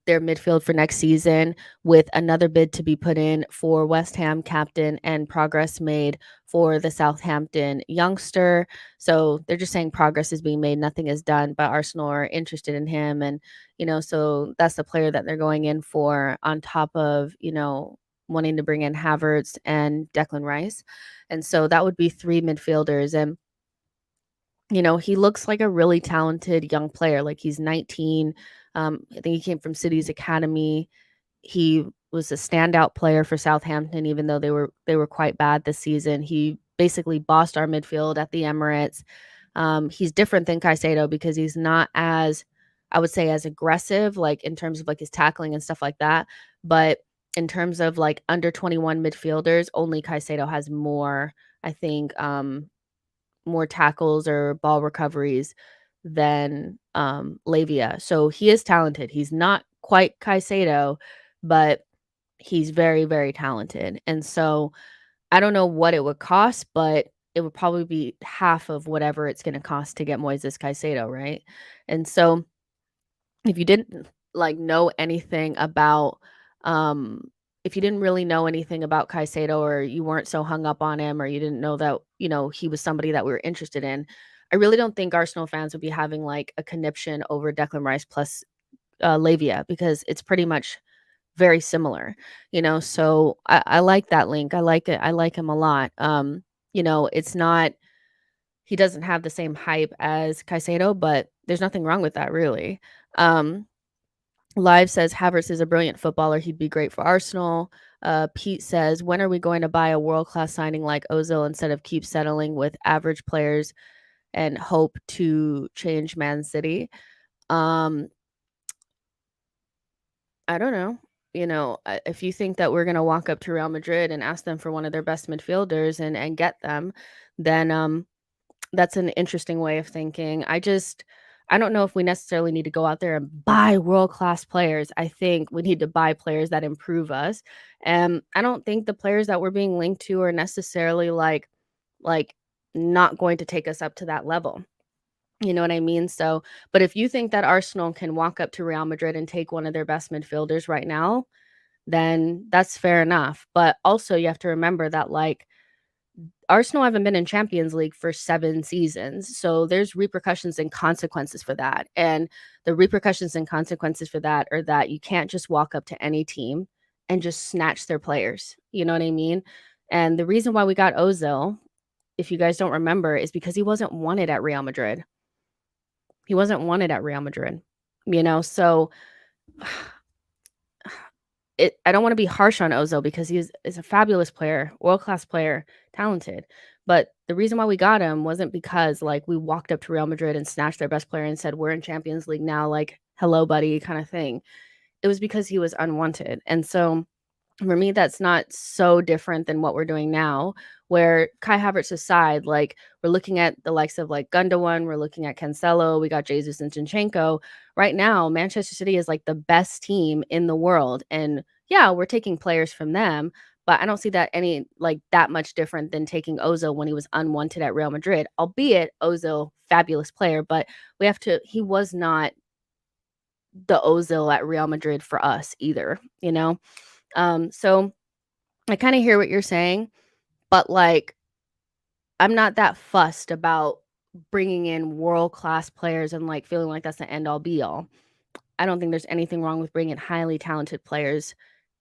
their midfield for next season, with another bid to be put in for West Ham captain and progress made for the Southampton youngster. So they're just saying progress is being made. Nothing is done, but Arsenal are interested in him. And, so that's the player that they're going in for, on top of, wanting to bring in Havertz and Declan Rice. And so that would be 3 midfielders. And he looks like a really talented young player. Like, he's 19. I think he came from City's academy. He was a standout player for Southampton, even though they were quite bad this season. He basically bossed our midfield at the Emirates. He's different than Caicedo because he's not as, I would say, as aggressive, like in terms of like his tackling and stuff like that. But in terms of like under 21 midfielders, only Caicedo has more, I think, more tackles or ball recoveries than Lavia. So he is talented. He's not quite Caicedo, but he's very, very talented. And so I don't know what it would cost, but it would probably be half of whatever it's going to cost to get Moises Caicedo, right? And so if you didn't like know anything about if you didn't really know anything about Caicedo, or you weren't so hung up on him, or you didn't know that, he was somebody that we were interested in, I really don't think Arsenal fans would be having like a conniption over Declan Rice plus Lavia, because it's pretty much very similar, so I like that link. I like it. I like him a lot. It's not, he doesn't have the same hype as Caicedo, but there's nothing wrong with that, really. Live says Havertz is a brilliant footballer. He'd be great for Arsenal. Pete says, when are we going to buy a world-class signing like Ozil instead of keep settling with average players and hope to change Man City? I don't know. If you think that we're going to walk up to Real Madrid and ask them for one of their best midfielders and get them, then that's an interesting way of thinking. I don't know if we necessarily need to go out there and buy world-class players. I think we need to buy players that improve us. And I don't think the players that we're being linked to are necessarily like not going to take us up to that level. You know what I mean? So, but if you think that Arsenal can walk up to Real Madrid and take one of their best midfielders right now, then that's fair enough. But also you have to remember that, like, Arsenal haven't been in Champions League for 7 seasons, so there's repercussions and consequences for that, and the repercussions and consequences for that are that you can't just walk up to any team and just snatch their players, you know what I mean? And the reason why we got Ozil, if you guys don't remember, is because he wasn't wanted at Real Madrid. He wasn't wanted at Real Madrid, so I don't want to be harsh on Ozil because is a fabulous player, world-class player, talented. But the reason why we got him wasn't because like we walked up to Real Madrid and snatched their best player and said, "We're in Champions League now, like hello buddy" kind of thing. It was because he was unwanted. And so for me, that's not so different than what we're doing now, where Kai Havertz aside, like we're looking at the likes of like Gundogan, we're looking at Cancelo, we got Jesus and Zinchenko. Right now, Manchester City is like the best team in the world. And yeah, we're taking players from them, but I don't see that any like that much different than taking Ozil when he was unwanted at Real Madrid, albeit Ozil, fabulous player, but he was not the Ozil at Real Madrid for us either, So I kind of hear what you're saying, but like I'm not that fussed about bringing in world-class players and like feeling like that's the end all be all. I don't think there's anything wrong with bringing highly talented players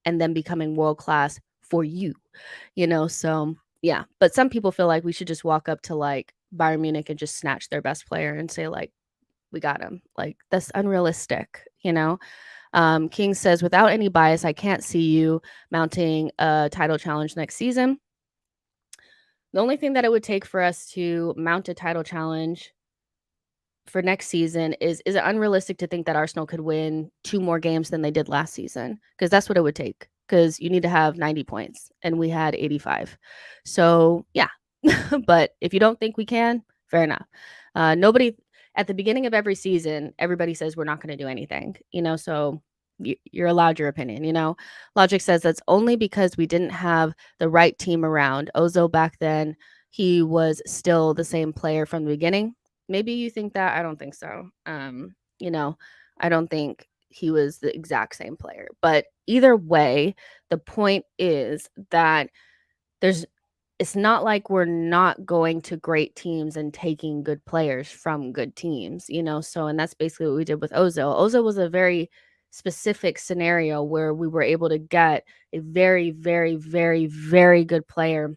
and then becoming world-class for So yeah, but some people feel like we should just walk up to like Bayern Munich and just snatch their best player and say like we got him. Like that's unrealistic. King says, without any bias, I can't see you mounting a title challenge next season. The only thing that it would take for us to mount a title challenge for next season is it unrealistic to think that Arsenal could win 2 more games than they did last season? Because that's what it would take. Because you need to have 90 points, and we had 85. So yeah, but if you don't think we can, fair enough. Nobody at the beginning of every season, everybody says we're not going to do anything, so you're allowed your opinion. Logic says that's only because we didn't have the right team around. Ozil back then, he was still the same player from the beginning. Maybe you think that. I don't think so. I don't think he was the exact same player. But either way, the point is that it's not like we're not going to great teams and taking good players from good teams, and that's basically what we did with Ozil. Ozil was a very specific scenario where we were able to get a very, very, very, very good player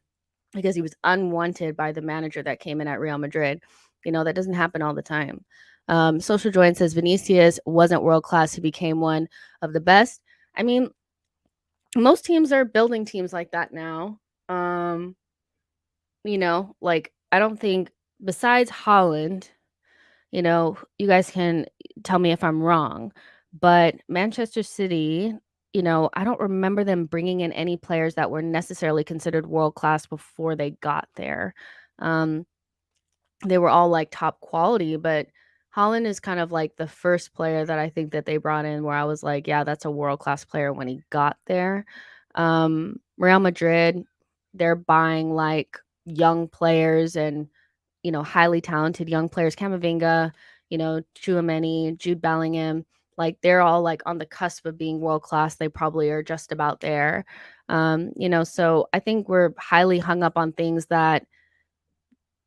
because he was unwanted by the manager that came in at Real Madrid. That doesn't happen all the time. Social Join says Vinicius wasn't world class. He became one of the best. I mean, most teams are building teams like that now. Like I don't think besides Holland, you guys can tell me if I'm wrong, but Manchester City, I don't remember them bringing in any players that were necessarily considered world class before they got there. They were all like top quality, but Holland is kind of like the first player that I think that they brought in where I was like, yeah, that's a world class player when he got there. Real Madrid, they're buying like young players and highly talented young players, Camavinga, Tchouaméni, Jude Bellingham, like they're all like on the cusp of being world class. They probably are just about there. So I think we're highly hung up on things that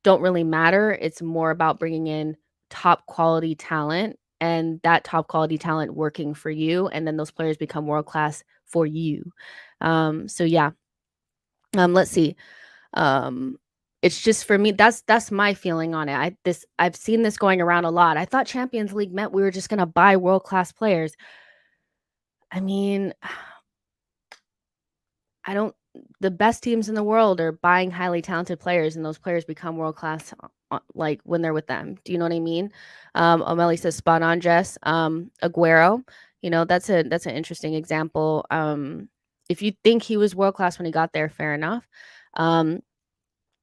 don't really matter. It's more about bringing in top quality talent and that top quality talent working for you, and then those players become world class for you. So yeah. Let's see. It's just for me, that's my feeling on it. I've seen this going around a lot. I thought Champions League meant we were just gonna buy world-class players. I mean, the best teams in the world are buying highly talented players, and those players become world-class like when they're with them. Do you know what I mean? O'Malley says spot on, Jess. Aguero, that's an interesting example. If you think he was world-class when he got there, fair enough.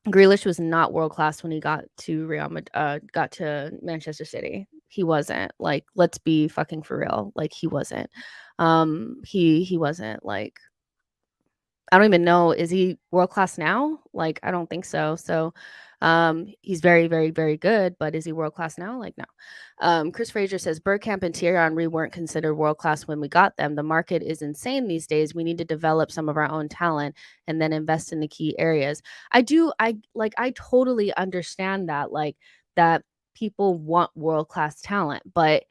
Grealish was not world class when he got to Manchester City. He wasn't. Like, let's be fucking for real. Like, he wasn't. He wasn't. Like, I don't even know. Is he world class now? Like, I don't think so. So, he's very, very, very good. But is he world class now? Like, no. Chris Fraser says Bergkamp and Thierry Henry weren't considered world class when we got them. The market is insane these days. We need to develop some of our own talent and then invest in the key areas. I totally understand that. Like that people want world class talent, but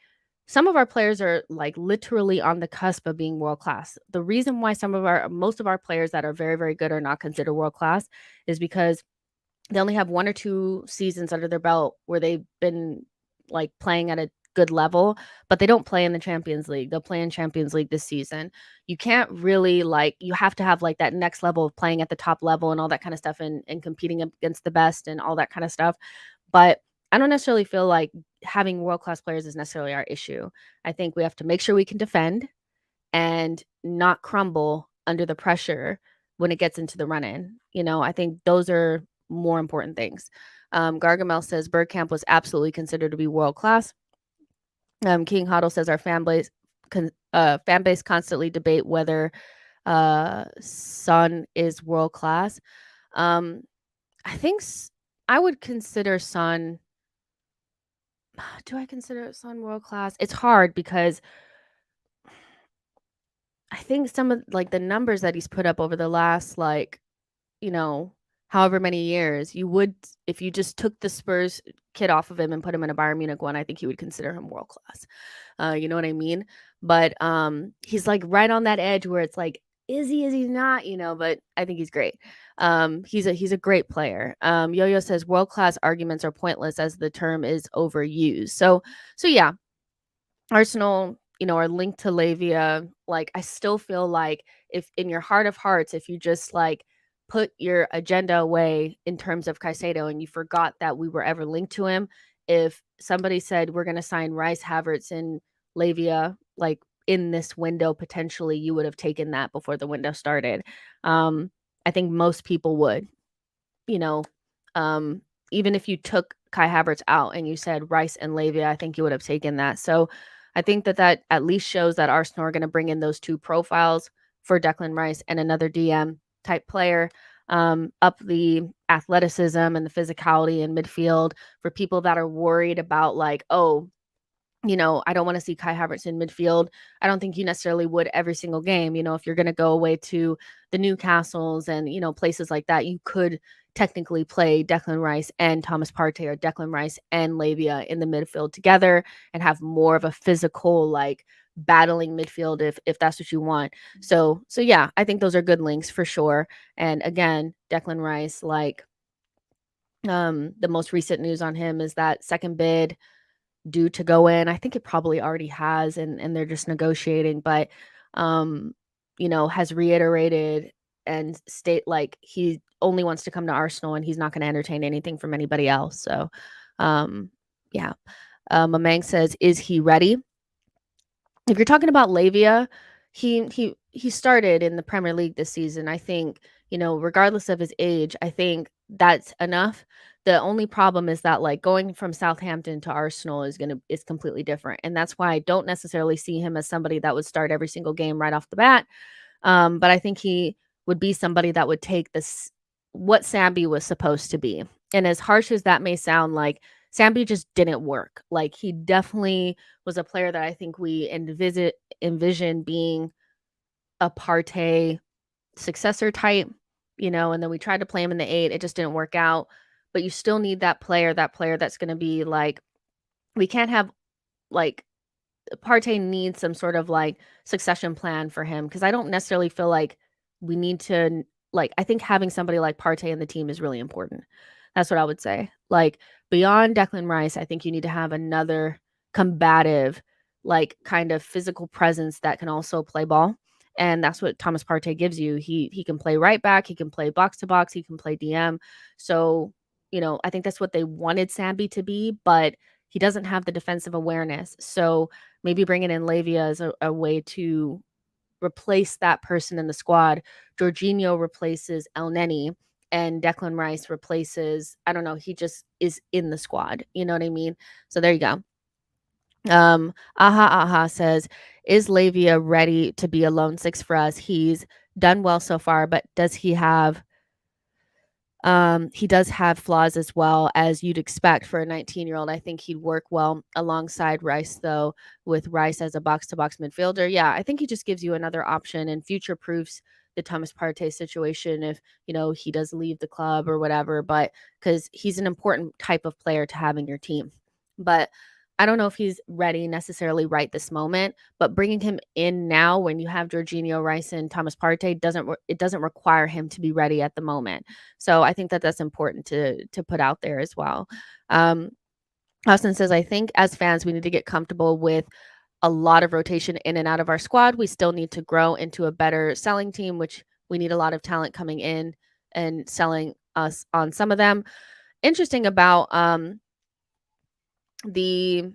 some of our players are like literally on the cusp of being world class. The reason why most of our players that are very, very good are not considered world class is because they only have 1 or 2 seasons under their belt where they've been like playing at a good level, but they don't play in the Champions League. They'll play in Champions League this season. You can't really like, you have to have like that next level of playing at the top level and all that kind of stuff, and competing against the best and all that kind of stuff. But I don't necessarily feel like having world-class players is necessarily our issue. I think we have to make sure we can defend and not crumble under the pressure when it gets into the run-in. I think those are more important things. Gargamel says Bergkamp was absolutely considered to be world-class. King Hoddle says our fan base constantly debate whether Son is world-class. I think I would consider Son. Do I consider Son world-class? It's hard because I think some of like the numbers that he's put up over the last however many years, you would, if you just took the Spurs kid off of him and put him in a Bayern Munich one, I think you would consider him world class. You know what I mean? But he's like right on that edge where it's like, is he not? But I think he's great. He's a great player. Yo-Yo says world class arguments are pointless as the term is overused. So yeah, Arsenal, are linked to Lavia. Like, I still feel like if in your heart of hearts, if you just like put your agenda away in terms of Caicedo and you forgot that we were ever linked to him, if somebody said we're going to sign Rice, Havertz, and Lavia, like in this window, potentially you would have taken that before the window started. I think most people would, even if you took Kai Havertz out and you said Rice and Lavia, I think you would have taken that. So I think that at least shows that Arsenal are going to bring in those two profiles for Declan Rice and another DM type player, up the athleticism and the physicality in midfield for people that are worried about like, oh, I don't want to see Kai Havertz in midfield. I don't think you necessarily would every single game. If you're going to go away to the Newcastles and, places like that, you could technically play Declan Rice and Thomas Partey or Declan Rice and Lavia in the midfield together and have more of a physical, like battling midfield if that's what you want. So yeah, I think those are good links for sure. And again, Declan Rice, like the most recent news on him is that second bid due to go in. I think it probably already has, and they're just negotiating, but has reiterated and state like he only wants to come to Arsenal and he's not going to entertain anything from anybody else. So yeah. Mamang says, is he ready? If you're talking about Lavia, he started in the Premier League this season. I think, regardless of his age, I think that's enough. The only problem is that like going from Southampton to Arsenal is completely different. And that's why I don't necessarily see him as somebody that would start every single game right off the bat. But I think he would be somebody that would take this, what Sambi was supposed to be. And as harsh as that may sound, like Sambi just didn't work. Like he definitely was a player that I think we envision being a Partey successor type, and then we tried to play him in the 8. It just didn't work out. But you still need that player that's going to be like, we can't have like, Partey needs some sort of like succession plan for him, because I don't necessarily feel like we need to, like, I think having somebody like Partey in the team is really important. That's what I would say. Like beyond Declan Rice, I think you need to have another combative, like kind of physical presence that can also play ball. And that's what Thomas Partey gives you. He can play right back, he can play box to box, he can play DM. So, I think that's what they wanted Sambi to be, but he doesn't have the defensive awareness. So maybe bringing in Lavia is a way to replace that person in the squad. Jorginho replaces El Neni and Declan Rice replaces, I don't know, he just is in the squad. You know what I mean? So there you go. Aha says, is Lavia ready to be a lone 6 for us? He's done well so far, but does he have he does have flaws as well, as you'd expect for a 19-year-old. I think he'd work well alongside Rice, though, with Rice as a box-to-box midfielder. Yeah, I think he just gives you another option and future-proofs the Thomas Partey situation if, he does leave the club or whatever, but because he's an important type of player to have in your team. But I don't know if he's ready necessarily right this moment, but bringing him in now when you have Jorginho, Rice, and Thomas Partey doesn't require him to be ready at the moment. So I think that that's important to put out there as well. Austin says, I think as fans, we need to get comfortable with a lot of rotation in and out of our squad. We still need to grow into a better selling team, which we need a lot of talent coming in and selling us on some of them. Interesting about the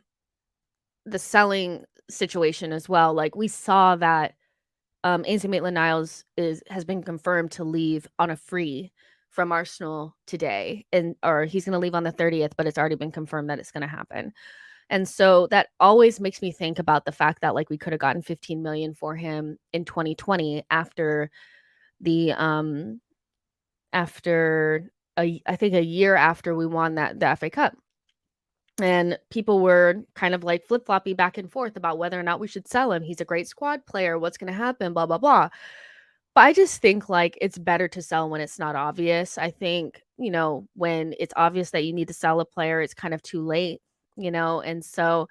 selling situation as well. Like we saw that Ainsley Maitland-Niles has been confirmed to leave on a free from Arsenal today, or he's going to leave on the 30th, but it's already been confirmed that it's going to happen. And so that always makes me think about the fact that like we could have gotten 15 million for him in 2020 after the I think a year after we won the FA Cup. And people were kind of like flip-floppy back and forth about whether or not we should sell him. He's a great squad player. What's going to happen? Blah, blah, blah. But I just think like it's better to sell when it's not obvious. I think, when it's obvious that you need to sell a player, it's kind of too late, and so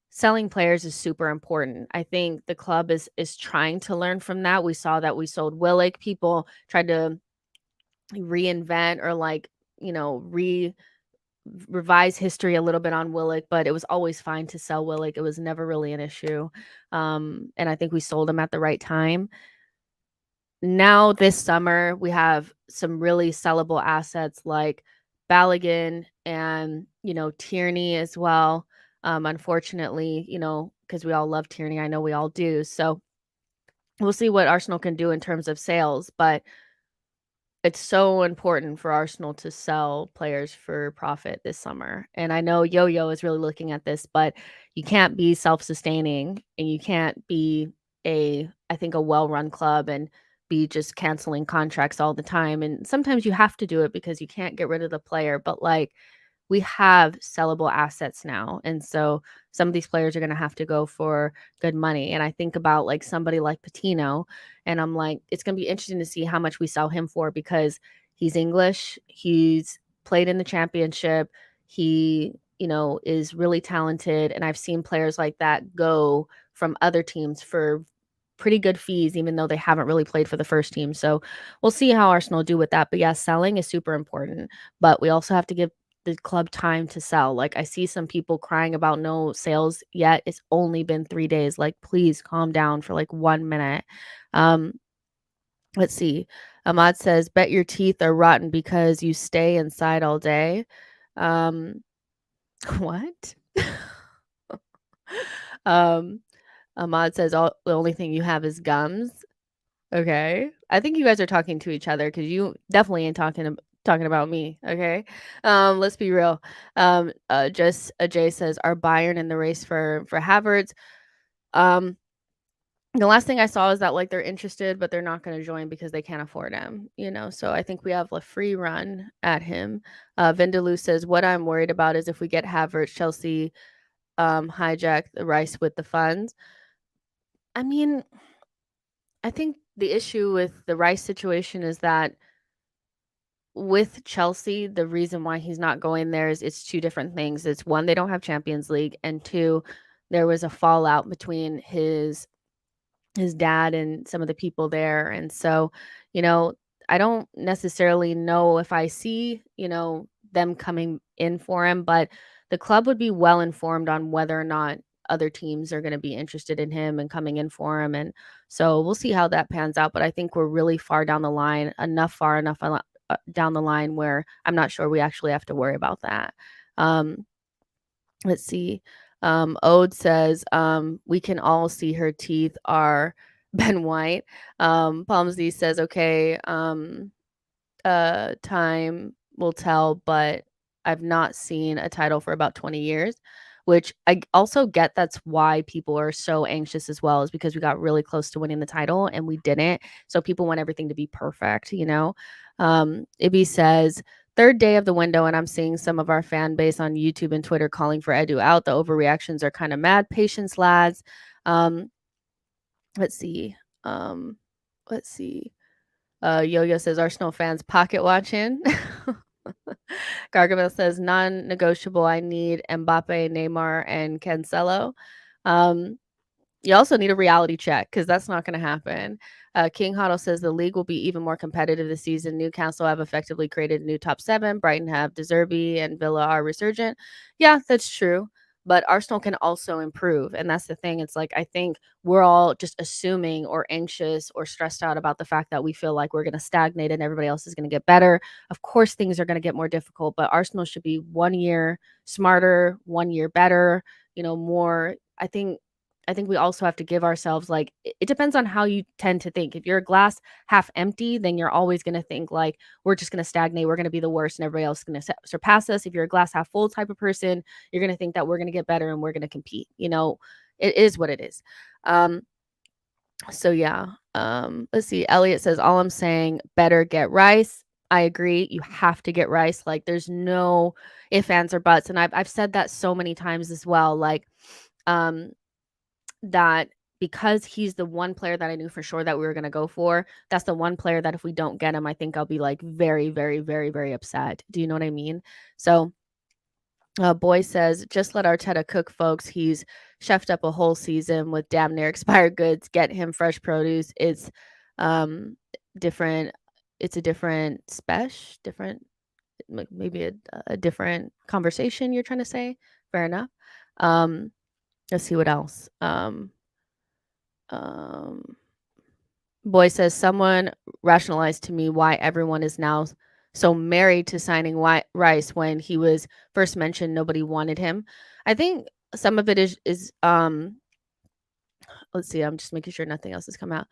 selling players is super important. I think the club is trying to learn from that. We saw that we sold Willock. People tried to reinvent or like, revise history a little bit on Willock, but it was always fine to sell Willock. It was never really an issue. And I think we sold him at the right time. Now this summer, we have some really sellable assets like Balogun and, Tierney as well. Unfortunately, because we all love Tierney. I know we all do. So we'll see what Arsenal can do in terms of sales, but it's so important for Arsenal to sell players for profit this summer. And I know Yo-Yo is really looking at this, but you can't be self-sustaining and you can't be I think a well-run club and be just canceling contracts all the time. And sometimes you have to do it because you can't get rid of the player, but like we have sellable assets now. And so some of these players are going to have to go for good money. And I think about like somebody like Patino, and I'm like, it's going to be interesting to see how much we sell him for because he's English. He's played in the championship. He, is really talented. And I've seen players like that go from other teams for pretty good fees, even though they haven't really played for the first team. So we'll see how Arsenal do with that. But yeah, selling is super important. But we also have to give the club time to sell. Like I see some people crying about no sales yet. It's only been 3 days. Like please calm down for like 1 minute. Let's see. Ahmad says, bet your teeth are rotten because you stay inside all day. What? Ahmad says the only thing you have is gums. Okay. I think you guys are talking to each other because you definitely ain't talking about me. Okay. Let's be real. Just Jay says, are Bayern in the race for Havertz? The last thing I saw is that like they're interested, but they're not going to join because they can't afford him, So I think we have a free run at him. Vindaloo says, what I'm worried about is if we get Havertz, Chelsea hijack the Rice with the funds. I mean, I think the issue with the Rice situation is that with Chelsea, the reason why he's not going there is it's two different things. It's one, they don't have Champions League, and two, there was a fallout between his dad and some of the people there. And so, I don't necessarily know if I see, them coming in for him, but the club would be well informed on whether or not other teams are going to be interested in him and coming in for him. And so we'll see how that pans out. But I think we're really far down the line, far enough down the line where I'm not sure we actually have to worry about that. Let's see. Ode says, we can all see her teeth are Ben White. Palmsy says, okay, time will tell, but I've not seen a title for about 20 years, which I also get that's why people are so anxious as well, is because we got really close to winning the title and we didn't. So people want everything to be perfect, Ibby says, third day of the window, and I'm seeing some of our fan base on YouTube and Twitter calling for Edu out. The overreactions are kind of mad. Patience, lads. Let's see. Yo-Yo says Arsenal fans pocket watching. Gargamel says non-negotiable. I need Mbappe, Neymar, and Cancelo. You also need a reality check because that's not going to happen. King Huddle says the league will be even more competitive this season. Newcastle have effectively created a new top 7. Brighton have De Zerbi and Villa are resurgent. Yeah, that's true. But Arsenal can also improve. And that's the thing. It's like, I think we're all just assuming or anxious or stressed out about the fact that we feel like we're going to stagnate and everybody else is going to get better. Of course, things are going to get more difficult, but Arsenal should be 1 year smarter, 1 year better, more. I think we also have to give ourselves like it depends on how you tend to think. If you're a glass half empty, then you're always going to think like we're just going to stagnate, we're going to be the worst, and everybody else is going to surpass us. If you're a glass half full type of person, you're going to think that we're going to get better and we're going to compete. It is what it is. So yeah. Let's see. Elliot says all I'm saying, better get Rice. I agree. You have to get Rice. Like there's no ifs, ands, or buts, and I've said that so many times as well. Like, that because he's the one player that I knew for sure that we were going to go for, that's the one player that if we don't get him, I think I'll be like very, very, very, very upset. Do you know what I mean? So, Boy says, just let Arteta cook, folks. He's chefed up a whole season with damn near expired goods. Get him fresh produce. It's different. It's a different maybe a different conversation you're trying to say. Fair enough. Let's see what else. Boy says someone rationalized to me why everyone is now so married to signing Rice when he was first mentioned. Nobody wanted him. I think some of it is let's see. I'm just making sure nothing else has come out.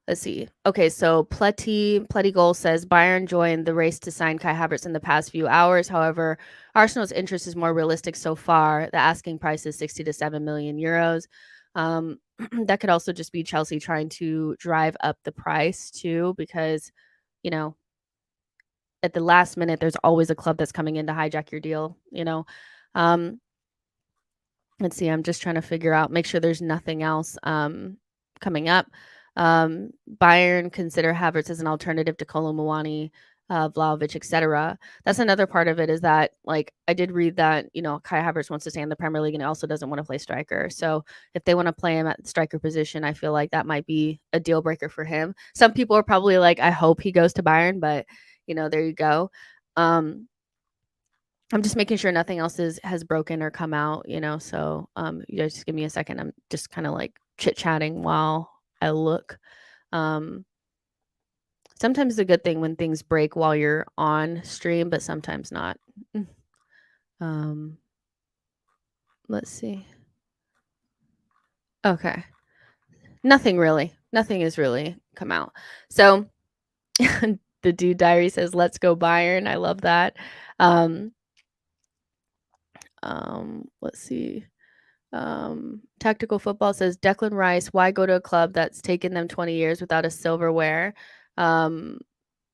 Let's see. Okay, so Pletty Goal says Bayern joined the race to sign Kai Havertz in the past few hours. However, Arsenal's interest is more realistic so far. The asking price is 60 to 7 million euros. That could also just be Chelsea trying to drive up the price too, because at the last minute, there's always a club that's coming in to hijack your deal. Let's see. I'm just trying to make sure there's nothing else coming up. Bayern consider Havertz as an alternative to Kolo Muani, Vlahovic, etc. That's another part of it is that, like, I did read that, Kai Havertz wants to stay in the Premier League and also doesn't want to play striker. So if they want to play him at the striker position, I feel like that might be a deal breaker for him. Some people are probably like, I hope he goes to Bayern, but, there you go. I'm just making sure nothing else has broken or come out, so you guys just give me a second. I'm just kind of like chit-chatting while I look. Sometimes it's a good thing when things break while you're on stream, but sometimes not. Let's see. Okay. Nothing has really come out. So the dude diary says, let's go Bayern. I love that. Let's see. Tactical Football says Declan Rice, why go to a club that's taken them 20 years without a silverware?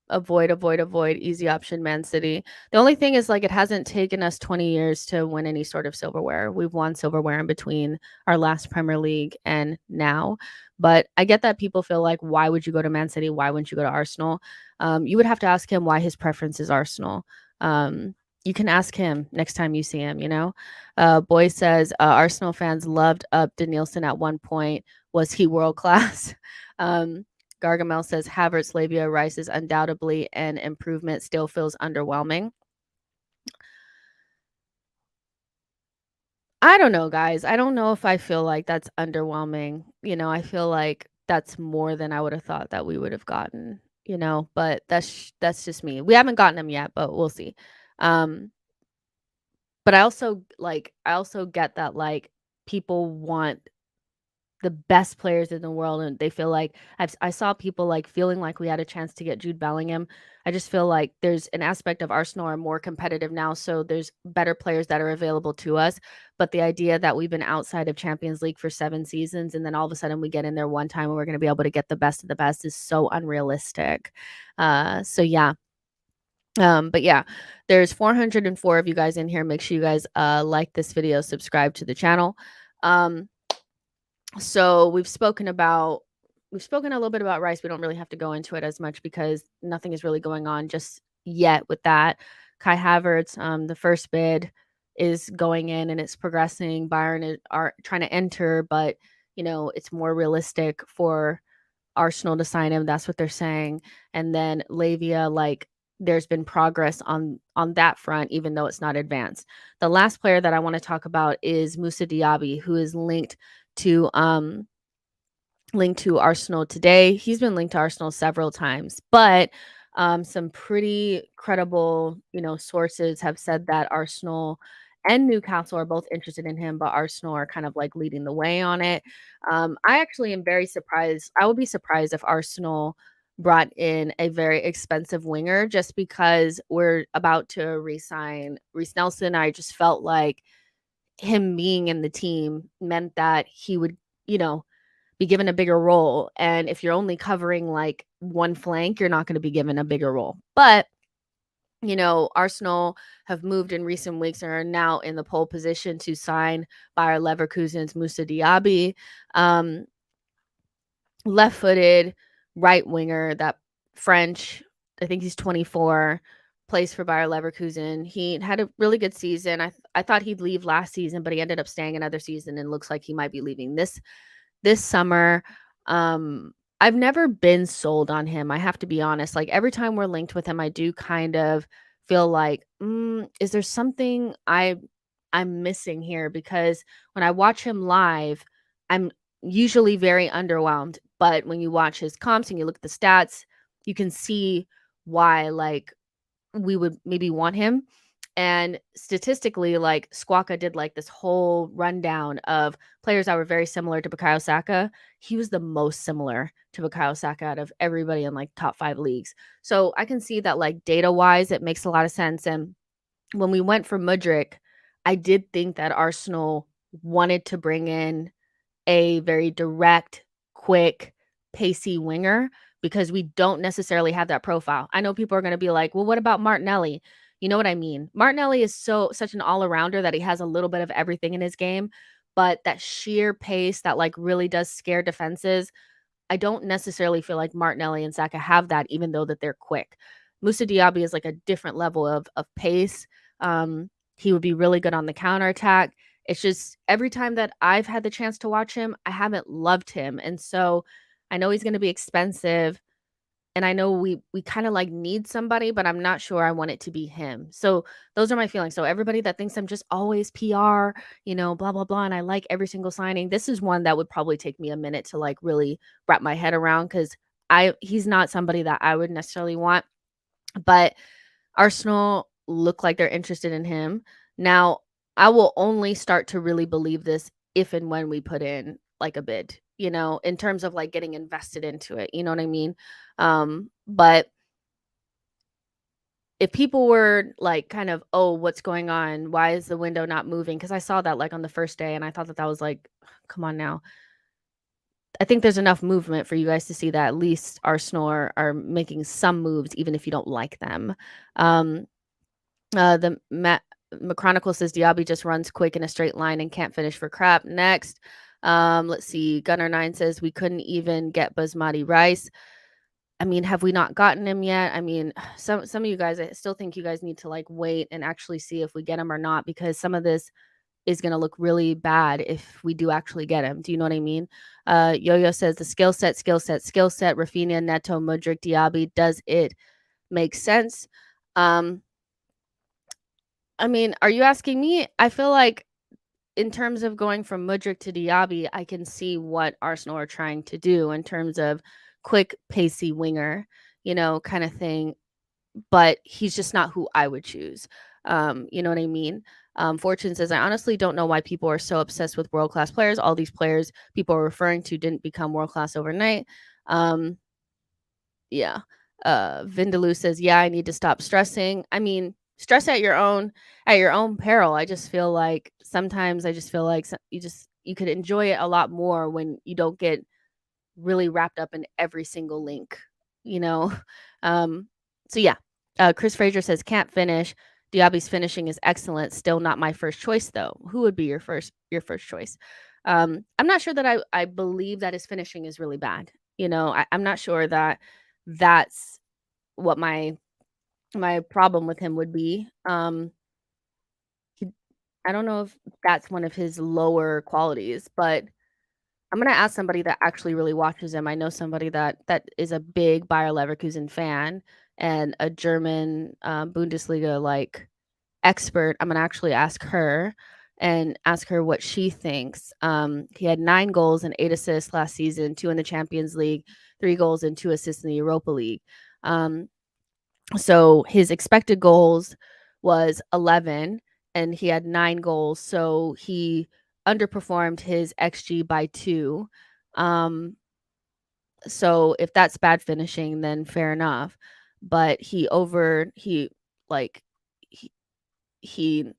Avoid, easy option, Man City. The only thing is, like, it hasn't taken us 20 years to win any sort of silverware. We've won silverware in between our last Premier League and now. But I get that people feel like, why would you go to Man City? Why wouldn't you go to Arsenal? You would have to ask him why his preference is Arsenal. You can ask him next time you see him, Boy says, Arsenal fans loved up Danielson at one point. Was he world class? Gargamel says, Havertz, Lavia, Rice is undoubtedly an improvement. Still feels underwhelming. I don't know, guys. I don't know if I feel like that's underwhelming. I feel like that's more than I would have thought that we would have gotten, but that's just me. We haven't gotten them yet, but we'll see. But I also get that, like, people want the best players in the world, and they feel like I saw people like feeling like we had a chance to get Jude Bellingham. I just feel like there's an aspect of Arsenal are more competitive now, so there's better players that are available to us. But the idea that we've been outside of Champions League for 7 seasons and then all of a sudden we get in there one time and we're going to be able to get the best of the best is so unrealistic. So yeah. But yeah, there's 404 of you guys in here. Make sure you guys like this video, subscribe to the channel. So we've spoken a little bit about Rice. We don't really have to go into it as much because nothing is really going on just yet with that. Kai Havertz, the first bid is going in and it's progressing. Bayern are trying to enter, but it's more realistic for Arsenal to sign him. That's what they're saying. And then Lavia, like there's been progress on that front, even though it's not advanced. The last player that I want to talk about is Moussa Diaby, who is to linked to Arsenal today. He's been linked to Arsenal several times, but some pretty credible, sources have said that Arsenal and Newcastle are both interested in him, but Arsenal are kind of like leading the way on it. I actually am very surprised. I would be surprised if Arsenal brought in a very expensive winger just because we're about to re-sign Reece Nelson. I just felt like him being in the team meant that he would, you know, be given a bigger role. And if you're only covering like one flank, you're not going to be given a bigger role. But Arsenal have moved in recent weeks and are now in the pole position to sign Bayer Leverkusen's Moussa Diaby, left-footed right winger, that French. I think he's 24, plays for Bayer Leverkusen. He had a really good season. I thought he'd leave last season, but he ended up staying another season and looks like he might be leaving this summer. I've never been sold on him. I have to be honest. Like every time we're linked with him, I do kind of feel like, is there something I'm missing here? Because when I watch him live, I'm usually very underwhelmed. But when you watch his comps and you look at the stats, you can see why like we would maybe want him. And statistically, like Squawka did like this whole rundown of players that were very similar to Bukayo Saka. He was the most similar to Bukayo Saka out of everybody in like top 5 leagues. So I can see that like data wise, it makes a lot of sense. And when we went for Mudryk, I did think that Arsenal wanted to bring in a very direct, quick, pacey winger because we don't necessarily have that profile. I know people are going to be like, well, what about Martinelli? You know what I mean? Martinelli is such an all-arounder that he has a little bit of everything in his game, but that sheer pace that like really does scare defenses, I don't necessarily feel like Martinelli and Saka have that, even though that they're quick. Moussa Diaby is like a different level of pace. He would be really good on the counterattack. It's just every time that I've had the chance to watch him, I haven't loved him. And so I know he's going to be expensive. And I know we kind of like need somebody, but I'm not sure I want it to be him. So those are my feelings. So everybody that thinks I'm just always PR, blah, blah, blah, and I like every single signing, this is one that would probably take me a minute to like really wrap my head around because he's not somebody that I would necessarily want. But Arsenal look like they're interested in him. Now, I will only start to really believe this if and when we put in like a bid, in terms of like getting invested into it. You know what I mean? But if people were like kind of, oh, what's going on? Why is the window not moving? Because I saw that like on the first day and I thought that was like, come on now. I think there's enough movement for you guys to see that at least Arsenal are making some moves, even if you don't like them. The McChronicle says Diaby just runs quick in a straight line and can't finish for crap. Next, let's see. Gunner9 says we couldn't even get Basmati Rice. I mean, have we not gotten him yet? I mean, some of you guys, I still think you guys need to like wait and actually see if we get him or not, because some of this is going to look really bad if we do actually get him. Do you know what I mean? Yo-Yo says the skill set, Raphinha, Neto, Mudryk, Diaby. Does it make sense? I mean, are you asking me? I feel like in terms of going from Mudryk to Diaby, I can see what Arsenal are trying to do in terms of quick, pacey winger, kind of thing. But he's just not who I would choose. You know what I mean? Fortune says, I honestly don't know why people are so obsessed with world-class players. All these players people are referring to didn't become world-class overnight. Yeah. Vindaloo says, yeah, I need to stop stressing. I mean, stress at your own peril. I just feel like sometimes you could enjoy it a lot more when you don't get really wrapped up in every single link, you know? So yeah. Chris Fraser says, can't finish. Diaby's finishing is excellent. Still not my first choice though. Who would be your first choice? I'm not sure that I believe that his finishing is really bad. I'm not sure that that's what my problem with him would be. I don't know if that's one of his lower qualities, but I'm gonna ask somebody that actually really watches him. I know somebody that is a big Bayer Leverkusen fan and a German, Bundesliga, like, expert. I'm gonna actually ask her and ask her what she thinks. He had 9 goals and 8 assists last season, 2 in the Champions League, 3 goals and 2 assists in the Europa League. So his expected goals was 11 and he had 9 goals, so he underperformed his XG by 2. So if that's bad finishing, then fair enough. But like he he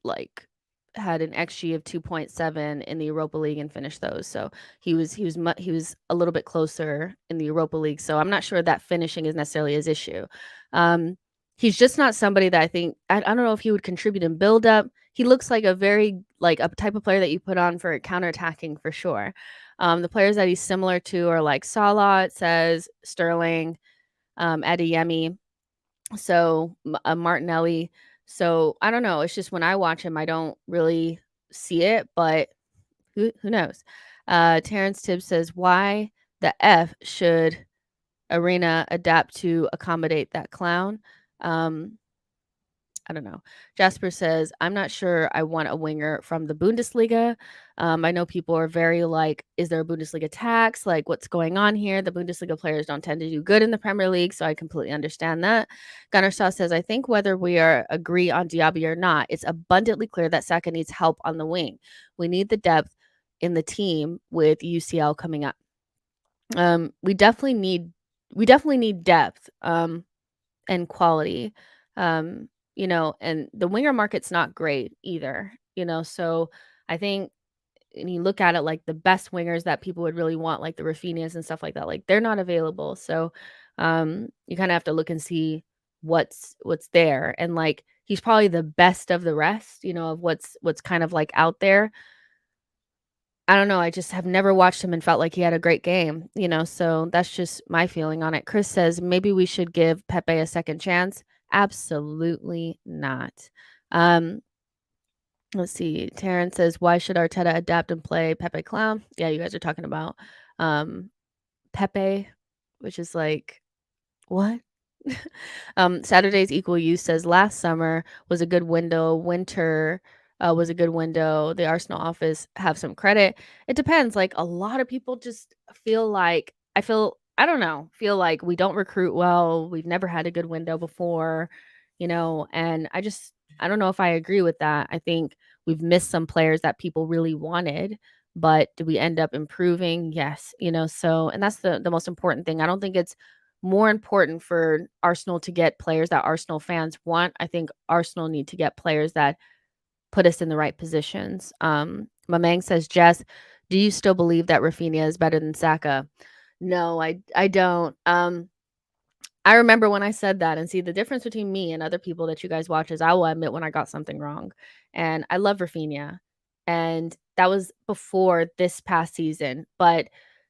like had an XG of 2.7 in the Europa League and finished those. So he was a little bit closer in the Europa League. So I'm not sure that finishing is necessarily his issue. Um, he's just not somebody that I don't know if he would contribute in build up. He looks like a very like a type of player that you put on for counterattacking for sure. The players that he's similar to are like Salah, it says Sterling, Adeyemi, so Martinelli. So I don't know. It's just when I watch him, I don't really see it, but who knows? Terrence Tibbs says, "Why the f should Arena adapt to accommodate that clown?" I don't know. Jasper says, "I'm not sure I want a winger from the Bundesliga." I know people are very like, is there a Bundesliga tax? Like, what's going on here? The Bundesliga players don't tend to do good in the Premier League, so I completely understand that. Gunnar Shaw says, "I think whether we are agree on Diaby or not, it's abundantly clear that Saka needs help on the wing. We need the depth in the team with UCL coming up. We definitely need depth. And quality. Um, and the winger market's not great either, so I think when you look at it, like, the best wingers that people would really want, like the Raphinhas and stuff like that, like, they're not available, so, you kinda have to look and see what's there, and, like, he's probably the best of the rest, of what's kind of, like, out there. I don't know, I just have never watched him and felt like he had a great game, so that's just my feeling on it. Chris says, "Maybe we should give Pepe a second chance." Absolutely not. Um, let's see. Terrence says, "Why should Arteta adapt and play Pepe Clown?" Yeah, you guys are talking about um, Pepe, which is like, what? Saturdays Equal Use says last summer was a good window. Winter was a good window. The Arsenal office have some credit. It depends. Like a lot of people just feel like I don't know, feel like we don't recruit well. We've never had a good window before, and I don't know if I agree with that. I think we've missed some players that people really wanted, but did we end up improving? Yes, so and that's the most important thing. I don't think it's more important for Arsenal to get players that Arsenal fans want. I think Arsenal need to get players that put us in the right positions. Mamang says, "Jess, do you still believe that Raphinha is better than Saka?" No, I don't. I remember when I said that, and see the difference between me and other people that you guys watch is I will admit when I got something wrong. And I love Raphinha. And that was before this past season, but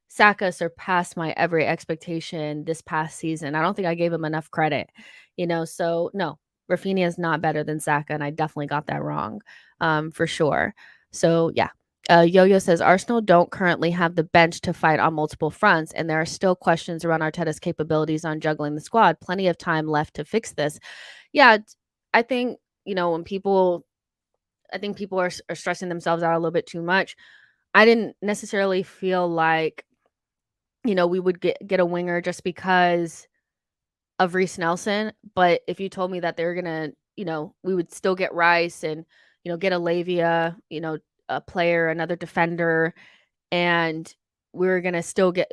Saka surpassed my every expectation this past season. I don't think I gave him enough credit, so no, Raphinha is not better than Saka, and I definitely got that wrong, for sure. So yeah, Yo-Yo says Arsenal don't currently have the bench to fight on multiple fronts, and there are still questions around Arteta's capabilities on juggling the squad. Plenty of time left to fix this. Yeah, I think when I think people are stressing themselves out a little bit too much. I didn't necessarily feel like we would get a winger just because of Reece Nelson, but if you told me that they were gonna, we would still get Rice and get a Lavia, a player, another defender, and we're gonna get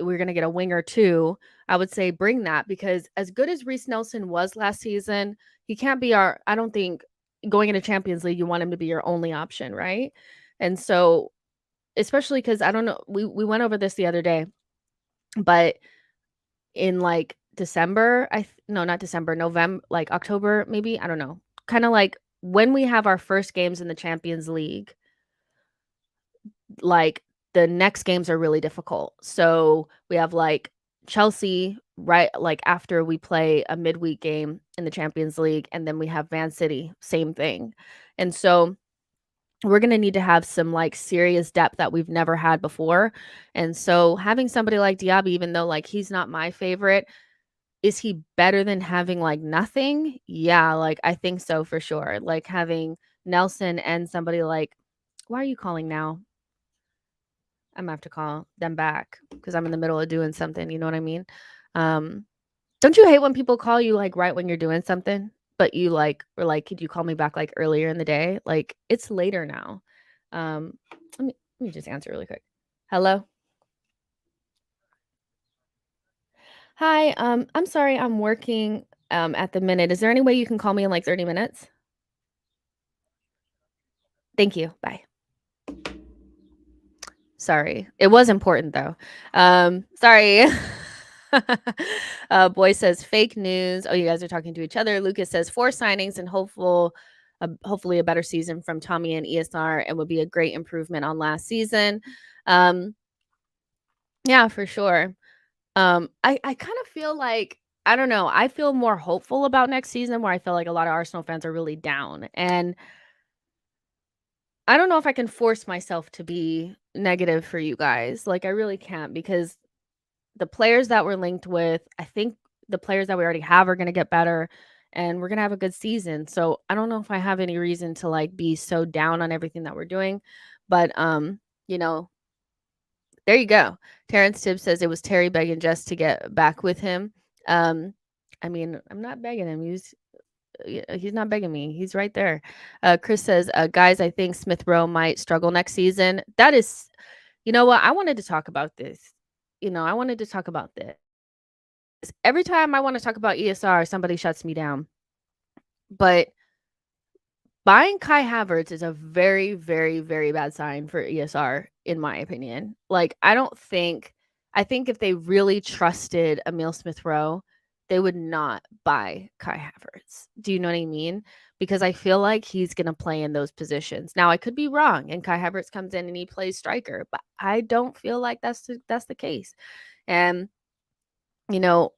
a winger too, I would say bring that because as good as Reece Nelson was last season, he can't be I don't think going into Champions League, you want him to be your only option, right? And so, especially because I don't know, we went over this the other day, but in like December, no, not December, November, like October, maybe, I don't know. Kind of like when we have our first games in the Champions League, like the next games are really difficult. So we have like Chelsea right like after we play a midweek game in the Champions League, and then we have Man City, same thing. And so we're gonna need to have some, like, serious depth that we've never had before, and so having somebody like Diaby, even though, like, he's not my favorite, is he better than having, like, nothing? Yeah, like, I think so for sure. Like, having Nelson and somebody like why are you calling now? Imma have to call them back because 'cause I'm in the middle of doing something, you know what I mean? Um, don't you hate when people call you, like, right when you're doing something, but you, like were like, "Could you call me back, like, earlier in the day?" Like, it's later now. Um, let me just answer really quick. Hello? Hi, I'm sorry, I'm working, at the minute. Is there any way you can call me in, like, 30 minutes? Thank you, bye. Sorry. It was important though. Sorry. Boy says fake news. Oh, you guys are talking to each other. Lucas says 4 signings and hopefully a better season from Tommy and ESR and would be a great improvement on last season. Um, yeah, for sure. I kind of feel like I don't know. I feel more hopeful about next season where I feel like a lot of Arsenal fans are really down. And I don't know if I can force myself to be negative for you guys. Like I really can't because the players that we're linked with, I think the players that we already have are going to get better and we're going to have a good season. So, I don't know if I have any reason to like be so down on everything that we're doing, but you know, there you go. Terrence Tibbs says it was Terry begging Jess to get back with him. Um I mean, I'm not begging him. He's not begging me. He's right there. Chris says, guys, I think Smith Rowe might struggle next season. That is, you know what? I wanted to talk about this. I wanted to talk about this. Every time I want to talk about ESR, somebody shuts me down. But buying Kai Havertz is a very, very, very bad sign for ESR, in my opinion. Like, I think if they really trusted Emil Smith Rowe, they would not buy Kai Havertz. Do you know what I mean? Because I feel like he's going to play in those positions. Now, I could be wrong, and Kai Havertz comes in and he plays striker, but I don't feel like that's the case. And you know,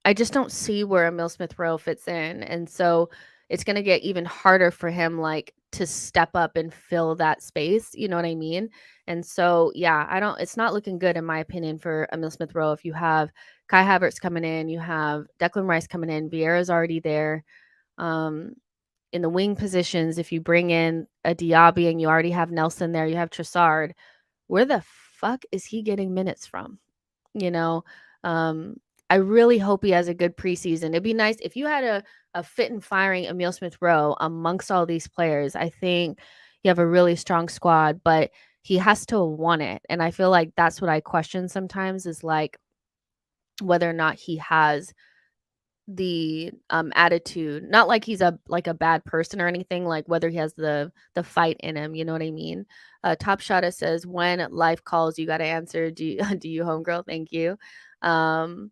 I just don't see where Emil Smith Rowe fits in, and so it's gonna get even harder for him, like, to step up and fill that space, you know what I mean? And so, yeah, I don't it's not looking good in my opinion for Emil Smith Rowe if you have Kai Havertz coming in, you have Declan Rice coming in, Vieira's already there, um, in the wing positions, if you bring in a Diaby and you already have Nelson there, you have Trossard, where the fuck is he getting minutes from? You know, um, I really hope he has a good preseason. It'd be nice if you had a fit and firing Emil Smith Rowe amongst all these players. I think you have a really strong squad, but he has to want it. And I feel like that's what I question sometimes is like whether or not he has the attitude, not like he's a bad person or anything, like whether he has the fight in him, you know what I mean? Top Shotta says when life calls you got to answer. Do you do you homegirl? Thank you. um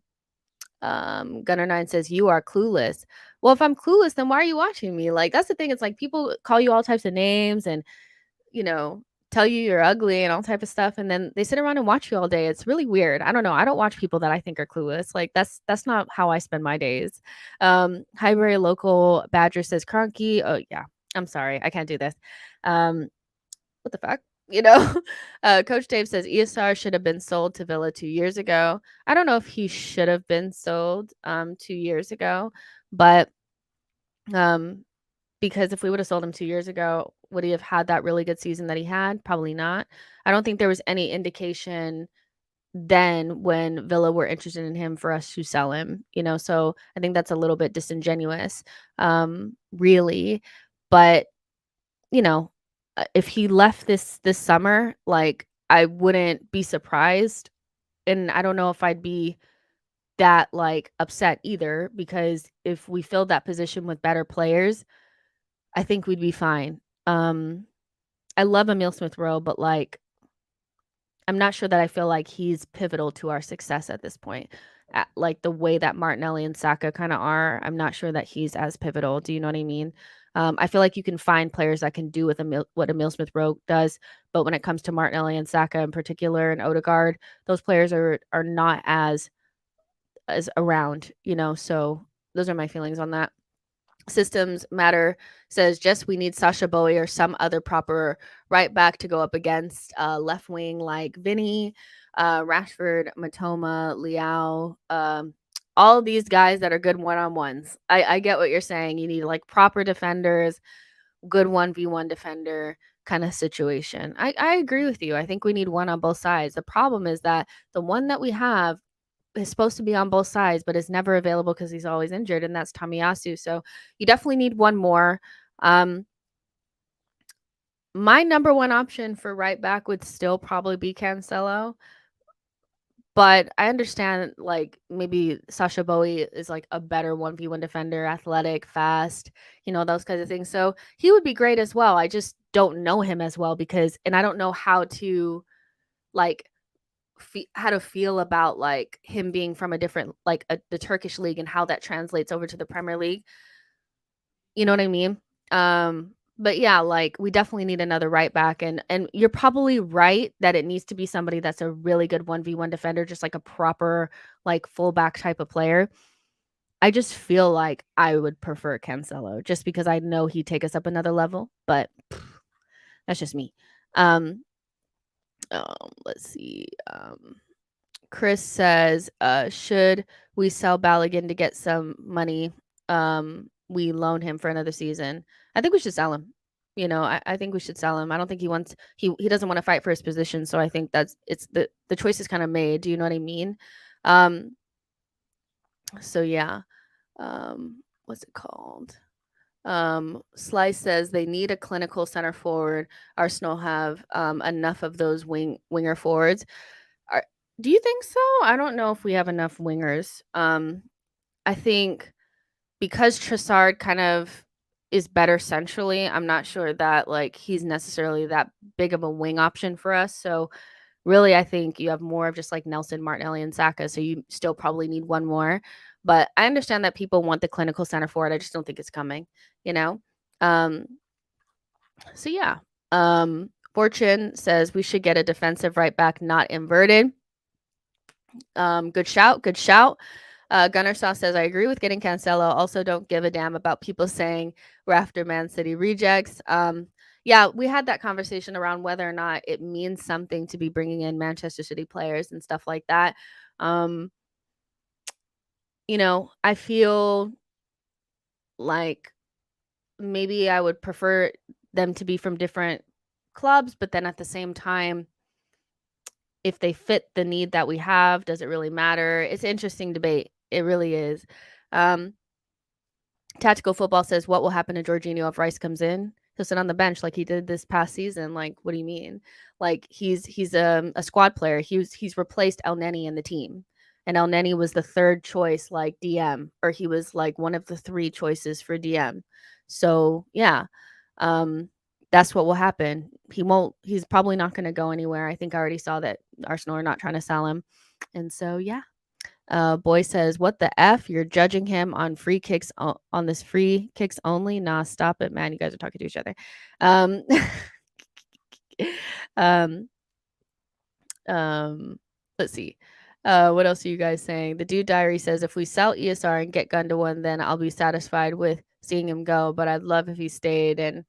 Gunner 9 says you are clueless. Well, if I'm clueless, then why are you watching me? Like that's the thing. It's like people call you all types of names and you know, tell you you're ugly and all type of stuff, and then they sit around and watch you all day. It's really weird. I don't know. I don't watch people that I think are clueless. Like that's not how I spend my days. Highbury local Badger says Cronky. Oh yeah. I'm sorry. I can't do this. What the fuck? You know, Coach Dave says ESR should have been sold to Villa 2 years ago. I don't know if he should have been sold 2 years ago, but um because if we would have sold him 2 years ago, would he have had that really good season that he had? Probably not. I don't think there was any indication then when Villa were interested in him for us to sell him, so I think that's a little bit disingenuous, really. But, you know, if he left this summer, like, I wouldn't be surprised, and I don't know if I'd be that, like, upset either because if we filled that position with better players, I think we'd be fine. I love Emil Smith Rowe, but like I'm not sure that I feel like he's pivotal to our success at this point. Like the way that Martinelli and Saka kind of are, I'm not sure that he's as pivotal. Do you know what I mean? I feel like you can find players that can do with what Emil Smith Rowe does, but when it comes to Martinelli and Saka in particular, and Odegaard, those players are not as around. So those are my feelings on that. Systems Matter says, just we need Sasha Bowie or some other proper right back to go up against left wing like Vinny, Rashford, Matoma, Liao, all these guys that are good one-on-ones. I get what you're saying. You need like proper defenders, good 1v1 defender kind of situation. I agree with you. I think we need one on both sides. The problem is that the one that we have is supposed to be on both sides, but is never available because he's always injured, and that's Tomiyasu. So you definitely need one more. My number one option for right back would still probably be Cancelo. But I understand, like, maybe Sasha Bowie is like a better 1v1 defender, athletic, fast, those kinds of things. So he would be great as well. I just don't know him as well and I don't know how to like how to feel about like him being from a different the Turkish league and how that translates over to the Premier League. You know what I mean? But yeah, like we definitely need another right back, and you're probably right that it needs to be somebody that's a really good 1v1 defender, just like a proper like fullback type of player. I just feel like I would prefer Cancelo just because I know he'd take us up another level, but that's just me. Let's see. Chris says, should we sell Balogun to get some money? We loan him for another season. I think we should sell him. I think we should sell him. I don't think he doesn't want to fight for his position. So I think it's the choice is kind of made. Do you know what I mean? So yeah. What's it called? Slice says they need a clinical center forward. Arsenal have enough of those winger forwards. Do you think so? I don't know if we have enough wingers. I think because Trossard kind of is better centrally, I'm not sure that like he's necessarily that big of a wing option for us. So really, I think you have more of just like Nelson, Martinelli, and Saka. So you still probably need one more. But I understand that people want the clinical center forward. I just don't think it's coming, you know? So yeah. Fortune says we should get a defensive right back, not inverted. Good shout. Gunnar Sauce says, I agree with getting Cancelo. Also, don't give a damn about people saying we're after Man City rejects. Yeah, we had that conversation around whether or not it means something to be bringing in Manchester City players and stuff like that. I feel like maybe I would prefer them to be from different clubs, but then at the same time, if they fit the need that we have, does it really matter? It's an interesting debate. It really is. Tactical Football says, what will happen to Jorginho if Rice comes in? He'll sit on the bench like he did this past season. Like, what do you mean? Like, he's a squad player. He's replaced El Neni in the team. And El Neni was the third choice, like DM, or he was like one of the three choices for DM. So, yeah. That's what will happen. He's probably not going to go anywhere. I think I already saw that Arsenal are not trying to sell him. And so, yeah. Boy says, what the F? You're judging him on free kicks on this free kicks only? Nah, stop it, man. You guys are talking to each other. Let's see. What else are you guys saying? The Dude Diary says, if we sell ESR and get Gundogan, then I'll be satisfied with seeing him go. But I'd love if he stayed and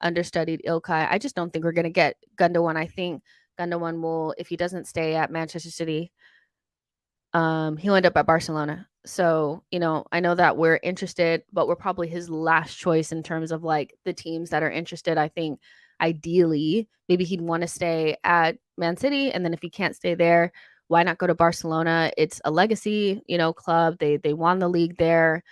understudied Ilkay. I just don't think we're going to get Gundogan. I think Gundogan will, if he doesn't stay at Manchester City, he'll end up at Barcelona. So, I know that we're interested, but we're probably his last choice in terms of like the teams that are interested. I think ideally, maybe he'd want to stay at Man City. And then if he can't stay there, why not go to Barcelona? It's a legacy, club. They won the league there.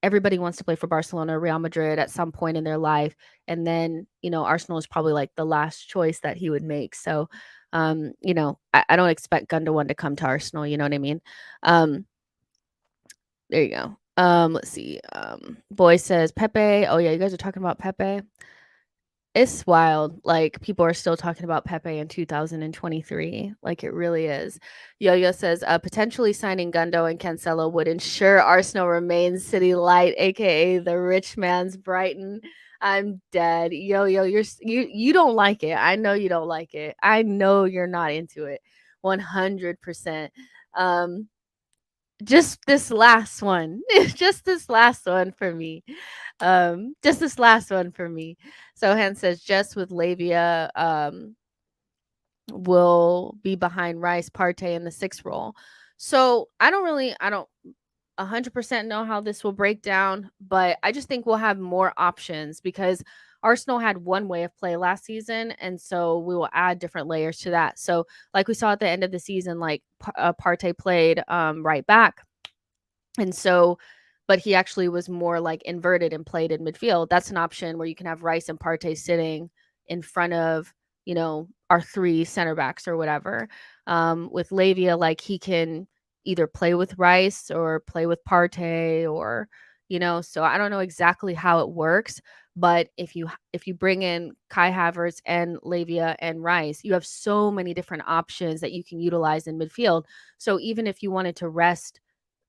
Everybody wants to play for Barcelona, Real Madrid at some point in their life. And then, Arsenal is probably like the last choice that he would make. So, I don't expect Gundogan to come to Arsenal. You know what I mean? There you go. Let's see. Boy says Pepe. Oh yeah, you guys are talking about Pepe. It's wild. Like people are still talking about Pepe in 2023. Like it really is. Yo-Yo says potentially signing Gundo and Cancelo would ensure Arsenal remains City Light, aka the rich man's Brighton. I'm dead. Yo-Yo, you don't like it. I know you don't like it. I know you're not into it. 100%. Just this last one. Just this last one for me. Just this last one for me. Sohan says just with Lavia will be behind Rice, Partey in the 6th role. So I don't 100% know how this will break down, but I just think we'll have more options because Arsenal had one way of play last season, and so we will add different layers to that. So, like we saw at the end of the season, like Partey played right back, and so, but he actually was more like inverted and played in midfield. That's an option where you can have Rice and Partey sitting in front of, our 3 center backs or whatever. With Lavia, like he can either play with Rice or play with Partey or, so I don't know exactly how it works. But if you bring in Kai Havertz and Lavia and Rice, you have so many different options that you can utilize in midfield. So even if you wanted to rest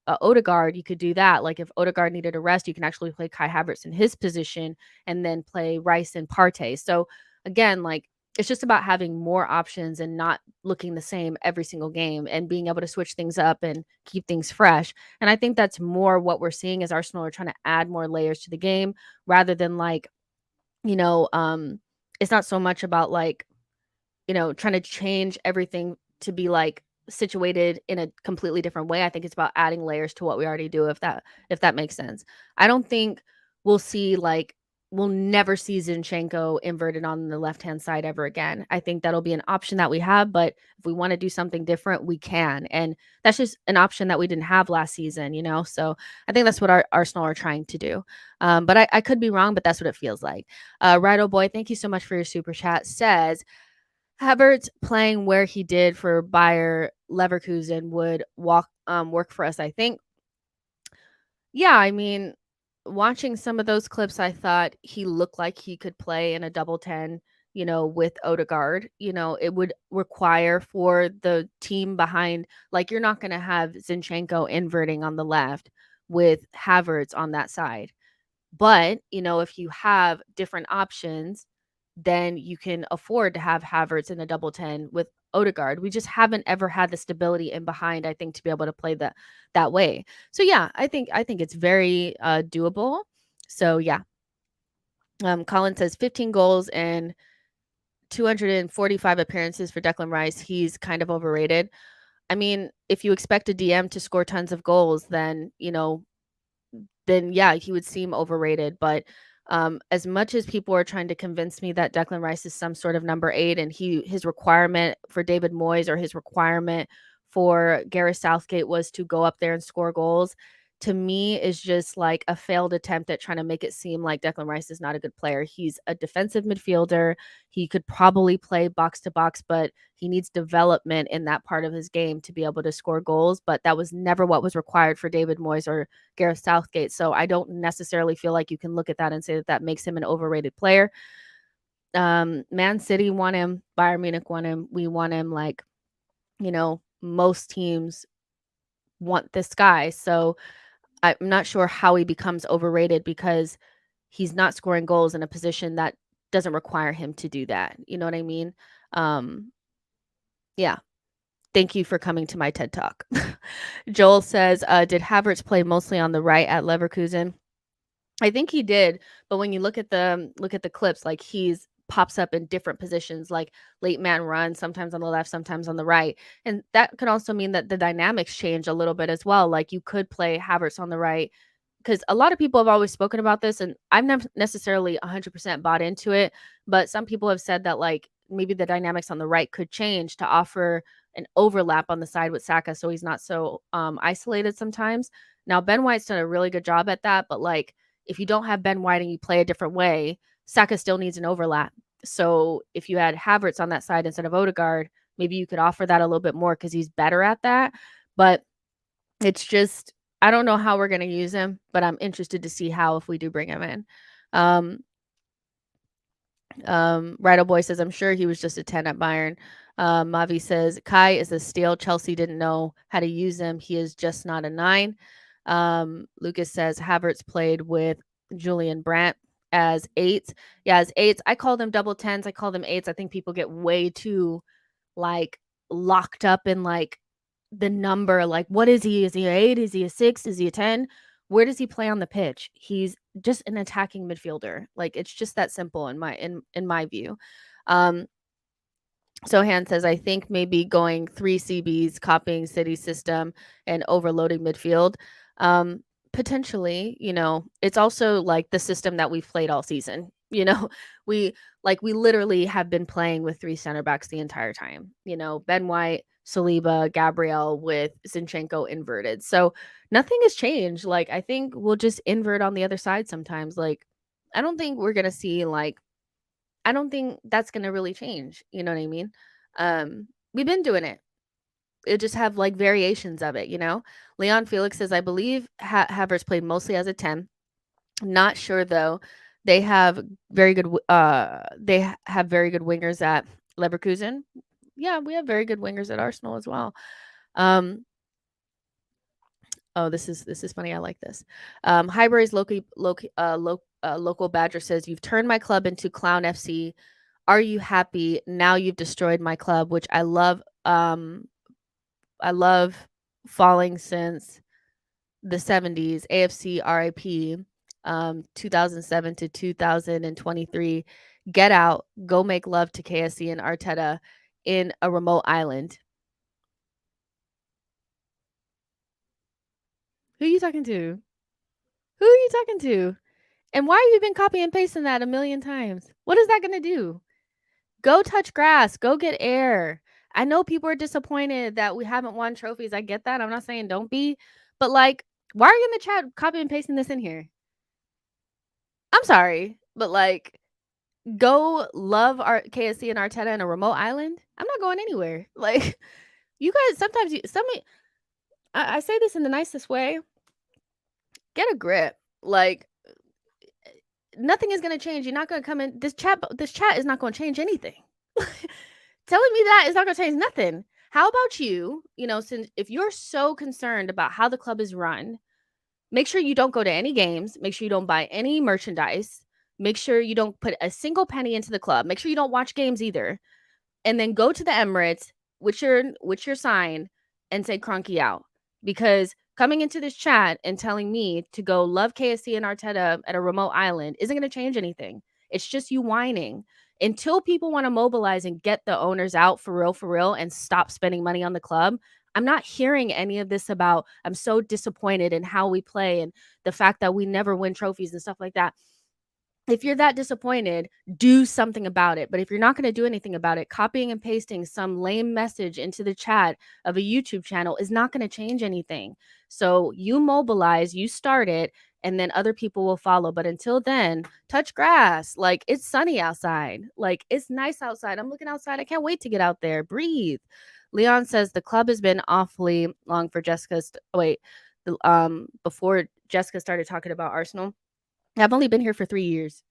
Odegaard, you could do that. Like if Odegaard needed a rest, you can actually play Kai Havertz in his position and then play Rice and Partey. So again, like it's just about having more options and not looking the same every single game and being able to switch things up and keep things fresh. And I think that's more what we're seeing as Arsenal are trying to add more layers to the game rather than like, it's not so much about like, trying to change everything to be like situated in a completely different way. I think it's about adding layers to what we already do, if that makes sense. I don't think we'll never see Zinchenko inverted on the left-hand side ever again. I think that'll be an option that we have, but if we want to do something different, we can. And that's just an option that we didn't have last season, So I think that's what our Arsenal are trying to do. But I could be wrong, but that's what it feels like. Righto Boy, thank you so much for your super chat. Says Havertz playing where he did for Bayer Leverkusen would work for us, I think. Yeah, I mean, watching some of those clips, I thought he looked like he could play in a double 10, with Odegaard. It would require for the team behind, like, you're not going to have Zinchenko inverting on the left with Havertz on that side. But, if you have different options, then you can afford to have Havertz in a double 10 with Odegaard. We just haven't ever had the stability in behind, I think, to be able to play that way. So yeah, I think it's very doable. So yeah. Colin says 15 goals and 245 appearances for Declan Rice. He's kind of overrated. I mean, if you expect a DM to score tons of goals, then yeah, he would seem overrated. But as much as people are trying to convince me that Declan Rice is some sort of number 8 and his requirement for David Moyes or his requirement for Gareth Southgate was to go up there and score goals, to me is just like a failed attempt at trying to make it seem like Declan Rice is not a good player. He's a defensive midfielder. He could probably play box to box, but he needs development in that part of his game to be able to score goals. But that was never what was required for David Moyes or Gareth Southgate. So I don't necessarily feel like you can look at that and say that makes him an overrated player. Man City want him. Bayern Munich want him. We want him. Like, most teams want this guy. So I'm not sure how he becomes overrated because he's not scoring goals in a position that doesn't require him to do that. You know what I mean? Yeah. Thank you for coming to my TED Talk. Joel says, did Havertz play mostly on the right at Leverkusen? I think he did, but when you look at the clips, like he's pops up in different positions, like late man run, sometimes on the left, sometimes on the right. And that could also mean that the dynamics change a little bit as well. Like you could play Havertz on the right, because a lot of people have always spoken about this, and I've never necessarily 100% bought into it, but some people have said that like maybe the dynamics on the right could change to offer an overlap on the side with Saka, so he's not so isolated sometimes. Now Ben White's done a really good job at that, but like if you don't have Ben White and you play a different way, Saka still needs an overlap. So if you had Havertz on that side instead of Odegaard, maybe you could offer that a little bit more because he's better at that. But it's just, I don't know how we're going to use him, but I'm interested to see how if we do bring him in. Righto Boy says, I'm sure he was just a 10 at Bayern. Mavi says, Kai is a steal. Chelsea didn't know how to use him. He is just not a 9. Lucas says, Havertz played with Julian Brandt as 8s. Yeah, as 8s. I call them double 10s. I call them 8s. I think people get way too like locked up in like the number. Like, what is he? Is he an 8? Is he a 6? Is he a 10? Where does he play on the pitch? He's just an attacking midfielder. Like, it's just that simple in my view. So Han says, I think maybe going 3 CBs, copying City's system and overloading midfield. Potentially, it's also like the system that we've played all season. We literally have been playing with 3 center backs the entire time. Ben White, Saliba, Gabriel with Zinchenko inverted. So nothing has changed. Like, I think we'll just invert on the other side sometimes. Like, I don't think we're gonna see I don't think that's gonna really change, you know what I mean? We've been doing it. It just have, like, variations of it, you know? Leon Felix says, "I believe Havertz played mostly as a 10. Not sure, though. They have very good have very good wingers at Leverkusen." Yeah, we have very good wingers at Arsenal as well. Um Oh, this is funny. I like this. Highbury's local badger says, "You've turned my club into Clown FC. Are you happy? Now you've destroyed my club, which I love. I love falling since the 70s. AFC RIP. 2007 to 2023. Get out. Go make love to KSC and Arteta in a remote island." Who are you talking to? Who are you talking to? And why have you been copy and pasting that a million times? What is that going to do? Go touch grass. Go get air. I know people are disappointed that we haven't won trophies. I get that. I'm not saying don't be. But, like, why are you in the chat copy and pasting this in here? I'm sorry. But, like, go love our KSC and Arteta in a remote island. I'm not going anywhere. Like, you guys, sometimes I say this in the nicest way. Get a grip. Like, nothing is going to change. You're not going to come in. This chat is not going to change anything. Telling me that is not going to change nothing. How about you, since if you're so concerned about how the club is run, make sure you don't go to any games. Make sure you don't buy any merchandise. Make sure you don't put a single penny into the club. Make sure you don't watch games either. And then go to the Emirates with your sign and say Cronky out. Because coming into this chat and telling me to go love KSC and Arteta at a remote island isn't going to change anything. It's just you whining. Until people want to mobilize and get the owners out for real, and stop spending money on the club, I'm not hearing any of this about I'm so disappointed in how we play and the fact that we never win trophies and stuff like that. If you're that disappointed, do something about it. But if you're not going to do anything about it, copying and pasting some lame message into the chat of a YouTube channel is not going to change anything. So you mobilize, you start it, and then other people will follow. But until then, touch grass. Like, it's sunny outside. Like, it's nice outside. I'm looking outside. I can't wait to get out there. Breathe. Leon says the club has been awfully long for before Jessica started talking about Arsenal. I've only been here for 3 years.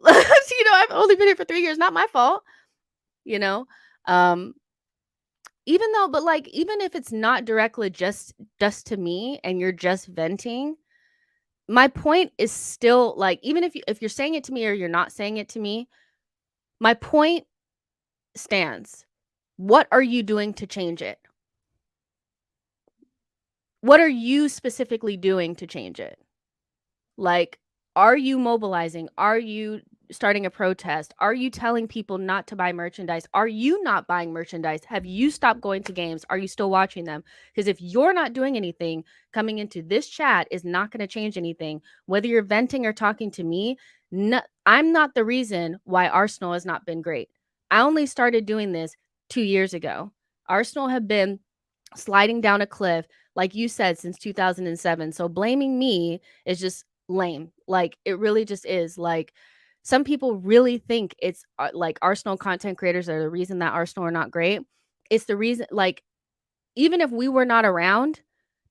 I've only been here for 3 years. Not my fault, you know? Even though, but like, even if it's not directly just to me and you're just venting, my point is still like, even if you're saying it to me or you're not saying it to me, my point stands. What are you doing to change it? What are you specifically doing to change it? Like, are you mobilizing? Are you starting a protest? Are you telling people not to buy merchandise? Are you not buying merchandise? Have you stopped going to games? Are you still watching them? Because if you're not doing anything, coming into this chat is not going to change anything. Whether you're venting or talking to me, I'm not the reason why Arsenal has not been great. I only started doing this 2 years ago. Arsenal have been sliding down a cliff, like you said, since 2007. So blaming me is just lame. Like, it really just is. Like, some people really think it's like Arsenal content creators are the reason that Arsenal are not great. It's the reason, like, even if we were not around,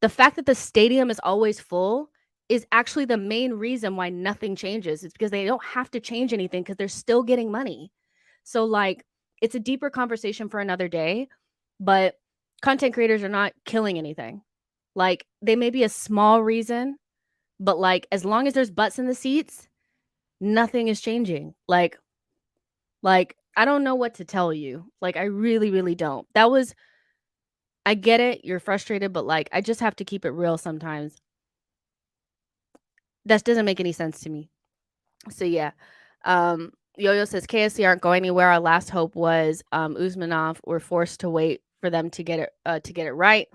the fact that the stadium is always full is actually the main reason why nothing changes. It's because they don't have to change anything because they're still getting money. So, like, it's a deeper conversation for another day, but content creators are not killing anything. Like, they may be a small reason, but, like, as long as there's butts in the seats, nothing is changing. Like, I don't know what to tell you. Like, I really, really don't. I get it. You're frustrated, but, like, I just have to keep it real sometimes. That doesn't make any sense to me. So yeah. Yo-Yo says KSC aren't going anywhere. Our last hope was Usmanov. We're forced to wait for them to get it right.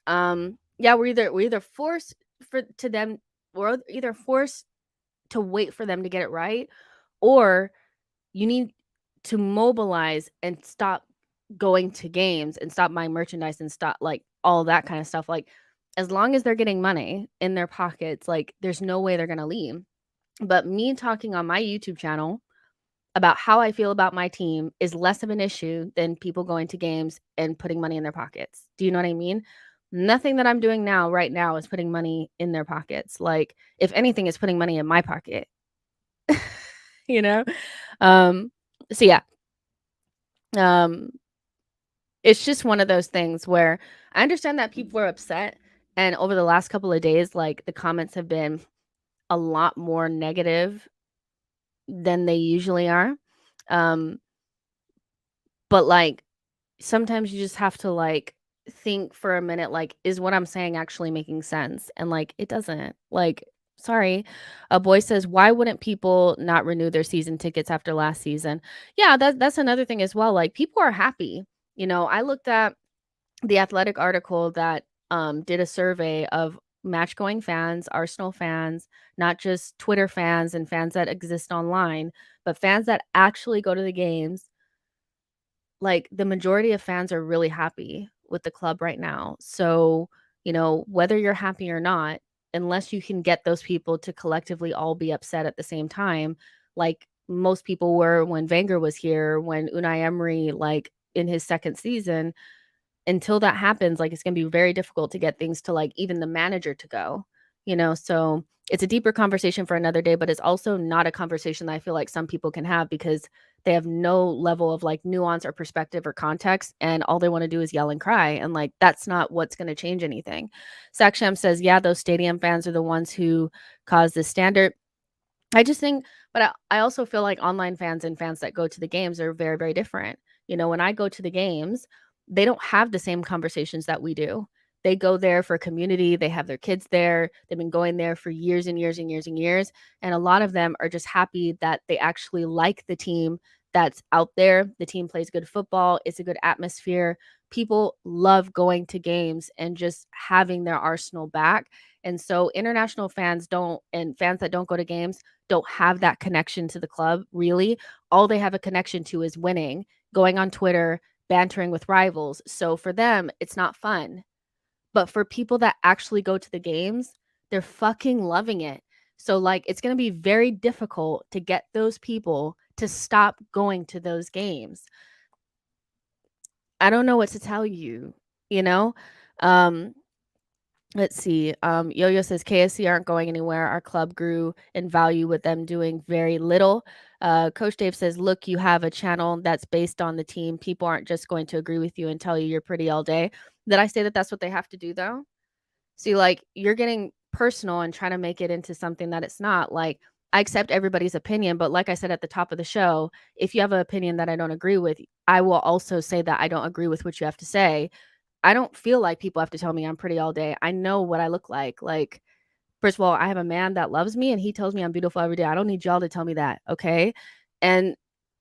Yeah, we're either forced we're either forced to wait for them to get it right, or you need to mobilize and stop going to games and stop buying merchandise and stop like all that kind of stuff. Like, as long as they're getting money in their pockets, like there's no way they're gonna leave. But me talking on my YouTube channel about how I feel about my team is less of an issue than people going to games and putting money in their pockets. Do you know what I mean? Nothing that I'm doing now, right now, is putting money in their pockets. Like, if anything, it's putting money in my pocket. you know? So yeah. It's just one of those things where I understand that people are upset. And over the last couple of days, like the comments have been a lot more negative than they usually are. But like sometimes you just have to like think for a minute, like, is what I'm saying actually making sense? And like it doesn't. Like, sorry. A boy says, why wouldn't people not renew their season tickets after last season? Yeah, that's another thing as well. Like, people are happy. I looked at the Athletic article that did a survey of match going fans, Arsenal fans, not just Twitter fans and fans that exist online, but fans that actually go to the games. Like, the majority of fans are really happy with the club right now. So, whether you're happy or not, unless you can get those people to collectively all be upset at the same time, like most people were when Wenger was here, when Unai Emery, like in his second season, until that happens, like, it's gonna be very difficult to get things to, like, even the manager to go. So it's a deeper conversation for another day, but it's also not a conversation that I feel like some people can have because they have no level of, like, nuance or perspective or context, and all they wanna do is yell and cry, and, like, that's not what's gonna change anything. Saksham says, "Yeah, those stadium fans are the ones who cause this standard." I just think, but I also feel like online fans and fans that go to the games are very, very different. When I go to the games, they don't have the same conversations that we do. They go there for community, they have their kids there, they've been going there for years and years and years and years. And a lot of them are just happy that they actually like the team that's out there. The team plays good football, it's a good atmosphere. People love going to games and just having their Arsenal back. And so international fans don't, and fans that don't go to games, don't have that connection to the club, really. All they have a connection to is winning, going on Twitter, bantering with rivals. So for them, it's not fun. But for people that actually go to the games, they're fucking loving it. So, like, it's going to be very difficult to get those people to stop going to those games. I don't know what to tell you, you know? Um, Let's see. Yo-Yo says KSC aren't going anywhere. Our club grew in value with them doing very little. Coach Dave says, look, you have a channel that's based on the team. People aren't just going to agree with you and tell you you're pretty all day. Did I say that that's what they have to do, though? See, like, you're getting personal and trying to make it into something that it's not. Like, I accept everybody's opinion, but like I said at the top of the show, if you have an opinion that I don't agree with, I will also say that I don't agree with what you have to say. I don't feel like people have to tell me I'm pretty all day. I know what I look like. Like, first of all, I have a man that loves me and he tells me I'm beautiful every day. I don't need y'all to tell me that, okay? And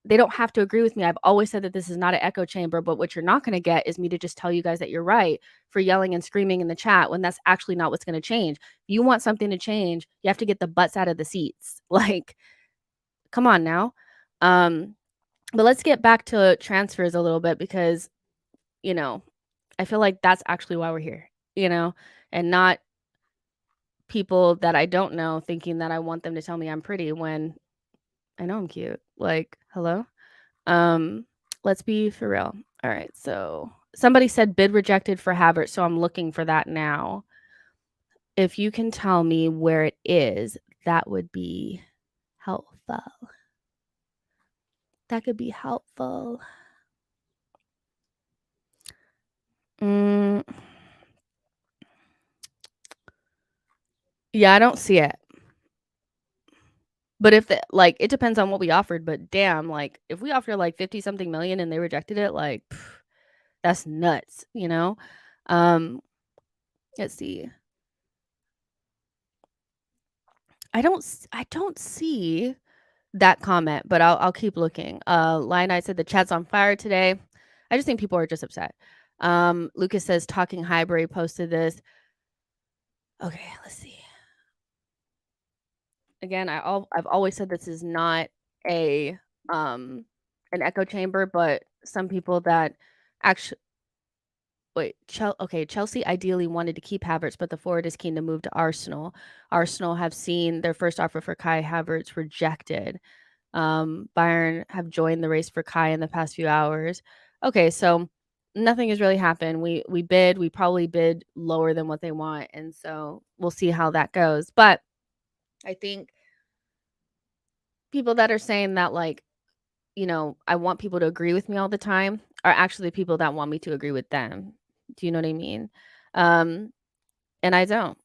they don't have to agree with me. I've always said that this is not an echo chamber, but what you're not going to get is me to just tell you guys that you're right for yelling and screaming in the chat when that's actually not what's going to change. If you want something to change, you have to get the butts out of the seats. Like, come on now. But let's get back to transfers a little bit because, you know, I feel like that's actually why we're here, and not people that I don't know thinking that I want them to tell me I'm pretty when I know I'm cute. Like, hello? Um, let's be for real. All right, so somebody said bid rejected for Havertz, so I'm looking for that now. If you can tell me where it is, that would be helpful. That could be helpful. Yeah, I don't see it. But if like, it depends on what we offered, but damn, like, if we offer like 50 something million and they rejected it, like, that's nuts, Um, let's see. I don't see that comment, but I'll keep looking. Lion said the chat's on fire today. I just think people are just upset. Lucas says Talking Highbury posted this. Okay, let's see. Again, I've always said this is not a an echo chamber, but some people that actually Chelsea ideally wanted to keep Havertz, but the forward is keen to move to Arsenal. Arsenal have seen their first offer for Kai Havertz rejected. Bayern have joined the race for Kai in the past few hours. Okay, so nothing has really happened. We probably bid lower than what they want, and so we'll see how that goes. But I think people that are saying that, like, I want people to agree with me all the time are actually people that want me to agree with them. Do you know what I mean? Um, and I don't.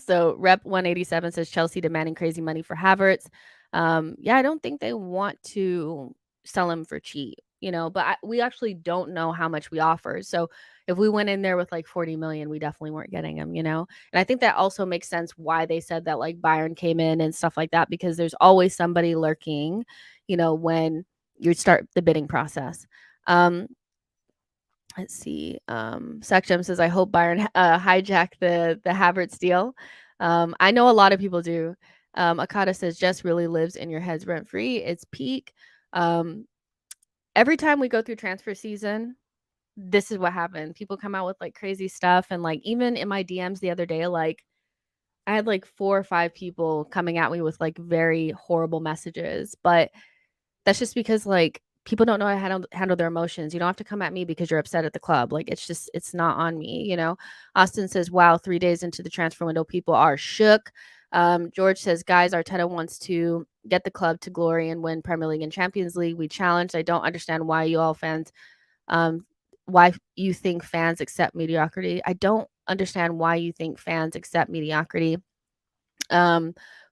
So Rep 187 says Chelsea demanding crazy money for Havertz. Yeah, I don't think they want to sell him for cheap, but we actually don't know how much we offer. So if we went in there with like 40 million, we definitely weren't getting him. And I think that also makes sense why they said that like Bayern came in and stuff like that, because there's always somebody lurking, when you start the bidding process. Let's see. Sakjem says, I hope Bayern hijack the Havertz deal. I know a lot of people do. Akata says, Jess really lives in your heads rent free. It's peak. Every time we go through transfer season, this is what happened. People come out with like crazy stuff. And like even in my DMs the other day, like I had like 4 or 5 people coming at me with like very horrible messages. But that's just because, like, people don't know how to handle their emotions. You don't have to come at me because you're upset at the club. Like, it's not on me. Austin says, wow, 3 days into the transfer window, people are shook. George says, guys, Arteta wants to get the club to glory and win Premier League and Champions League. We challenged. I don't understand why you all fans, why you think fans accept mediocrity. I don't understand why you think fans accept mediocrity.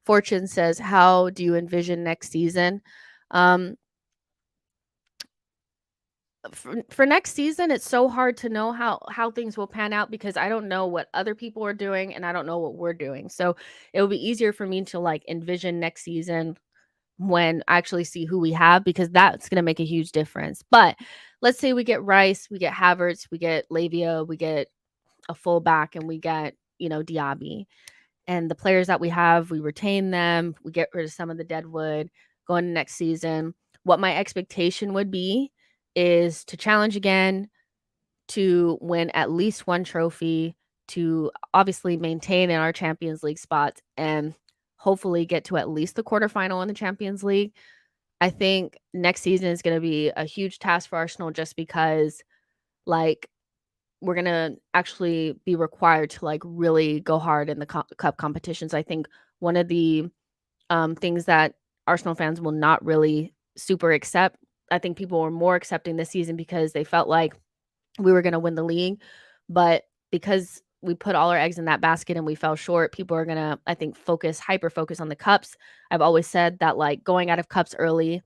Fortune says, how do you envision next season? For next season, it's so hard to know how things will pan out because I don't know what other people are doing and I don't know what we're doing. So it will be easier for me to like envision next season when I actually see who we have, because that's going to make a huge difference. But let's say we get Rice, we get Havertz, we get Lavia, we get a fullback, and we get, Diaby. And the players that we have, we retain them, we get rid of some of the deadwood going to next season. What my expectation would be is to challenge again, to win at least one trophy, to obviously maintain in our Champions League spots, and hopefully get to at least the quarterfinal in the Champions League. I think next season is going to be a huge task for Arsenal just because, like, we're going to actually be required to like really go hard in the cup competitions. I think one of the things that Arsenal fans will not really super accept, I think people were more accepting this season because they felt like we were going to win the league. But because we put all our eggs in that basket and we fell short, people are going to, I think, hyper focus on the cups. I've always said that like going out of cups early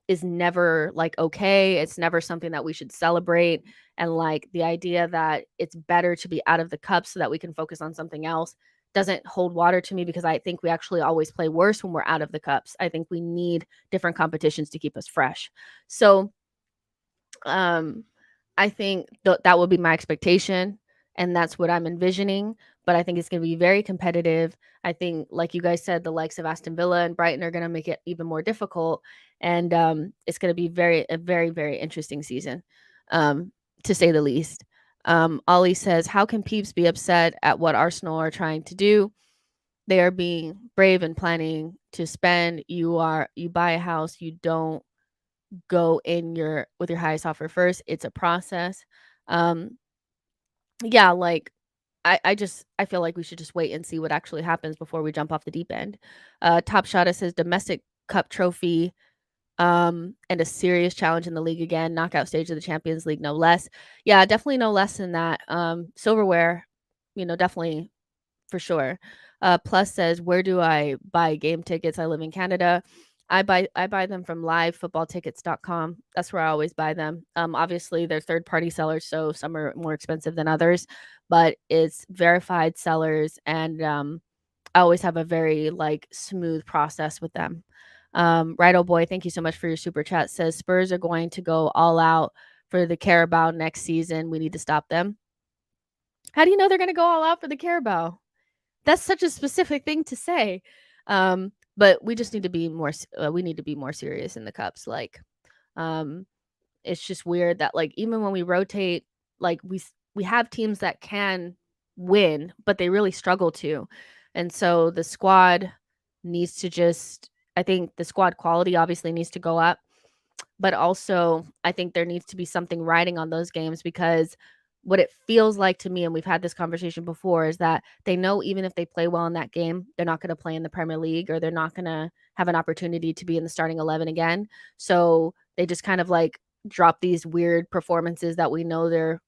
is never like okay. It's never something that we should celebrate. And like the idea that it's better to be out of the cup so that we can focus on something else doesn't hold water to me, because I think we actually always play worse when we're out of the cups. I think we need different competitions to keep us fresh. So I think that will be my expectation, and that's what I'm envisioning. But I think it's going to be very competitive. I think, like you guys said, the likes of Aston Villa and Brighton are going to make it even more difficult, and it's going to be a very, very interesting season, to say the least. Ollie says, how can peeps be upset at what Arsenal are trying to do? They are being brave and planning to spend. You buy a house, you don't go in with your highest offer first. It's a process. Yeah, like I feel like we should just wait and see what actually happens before we jump off the deep end. Top Shot says domestic cup trophy, and a serious challenge in the league again, knockout stage of the Champions League, no less. Yeah, definitely no less than that. Silverware, definitely for sure. Plus says, where do I buy game tickets? I live in Canada. I buy them from livefootballtickets.com. That's where I always buy them. Obviously they're third-party sellers, so some are more expensive than others, but it's verified sellers, and I always have a very like smooth process with them. Right, oh boy, thank you so much for your super chat. Says Spurs are going to go all out for the Carabao next season. We need to stop them. How do you know they're going to go all out for the Carabao? That's such a specific thing to say. But we just need to be more. We need to be more serious in the cups. Like, it's just weird that like even when we rotate, like we have teams that can win, but they really struggle to. And so the squad needs to just. I think the squad quality obviously needs to go up, but also I think there needs to be something riding on those games because what it feels like to me, and we've had this conversation before, is that they know even if they play well in that game, they're not going to play in the Premier League or they're not going to have an opportunity to be in the starting 11 again. So they just kind of like drop these weird performances that we know they're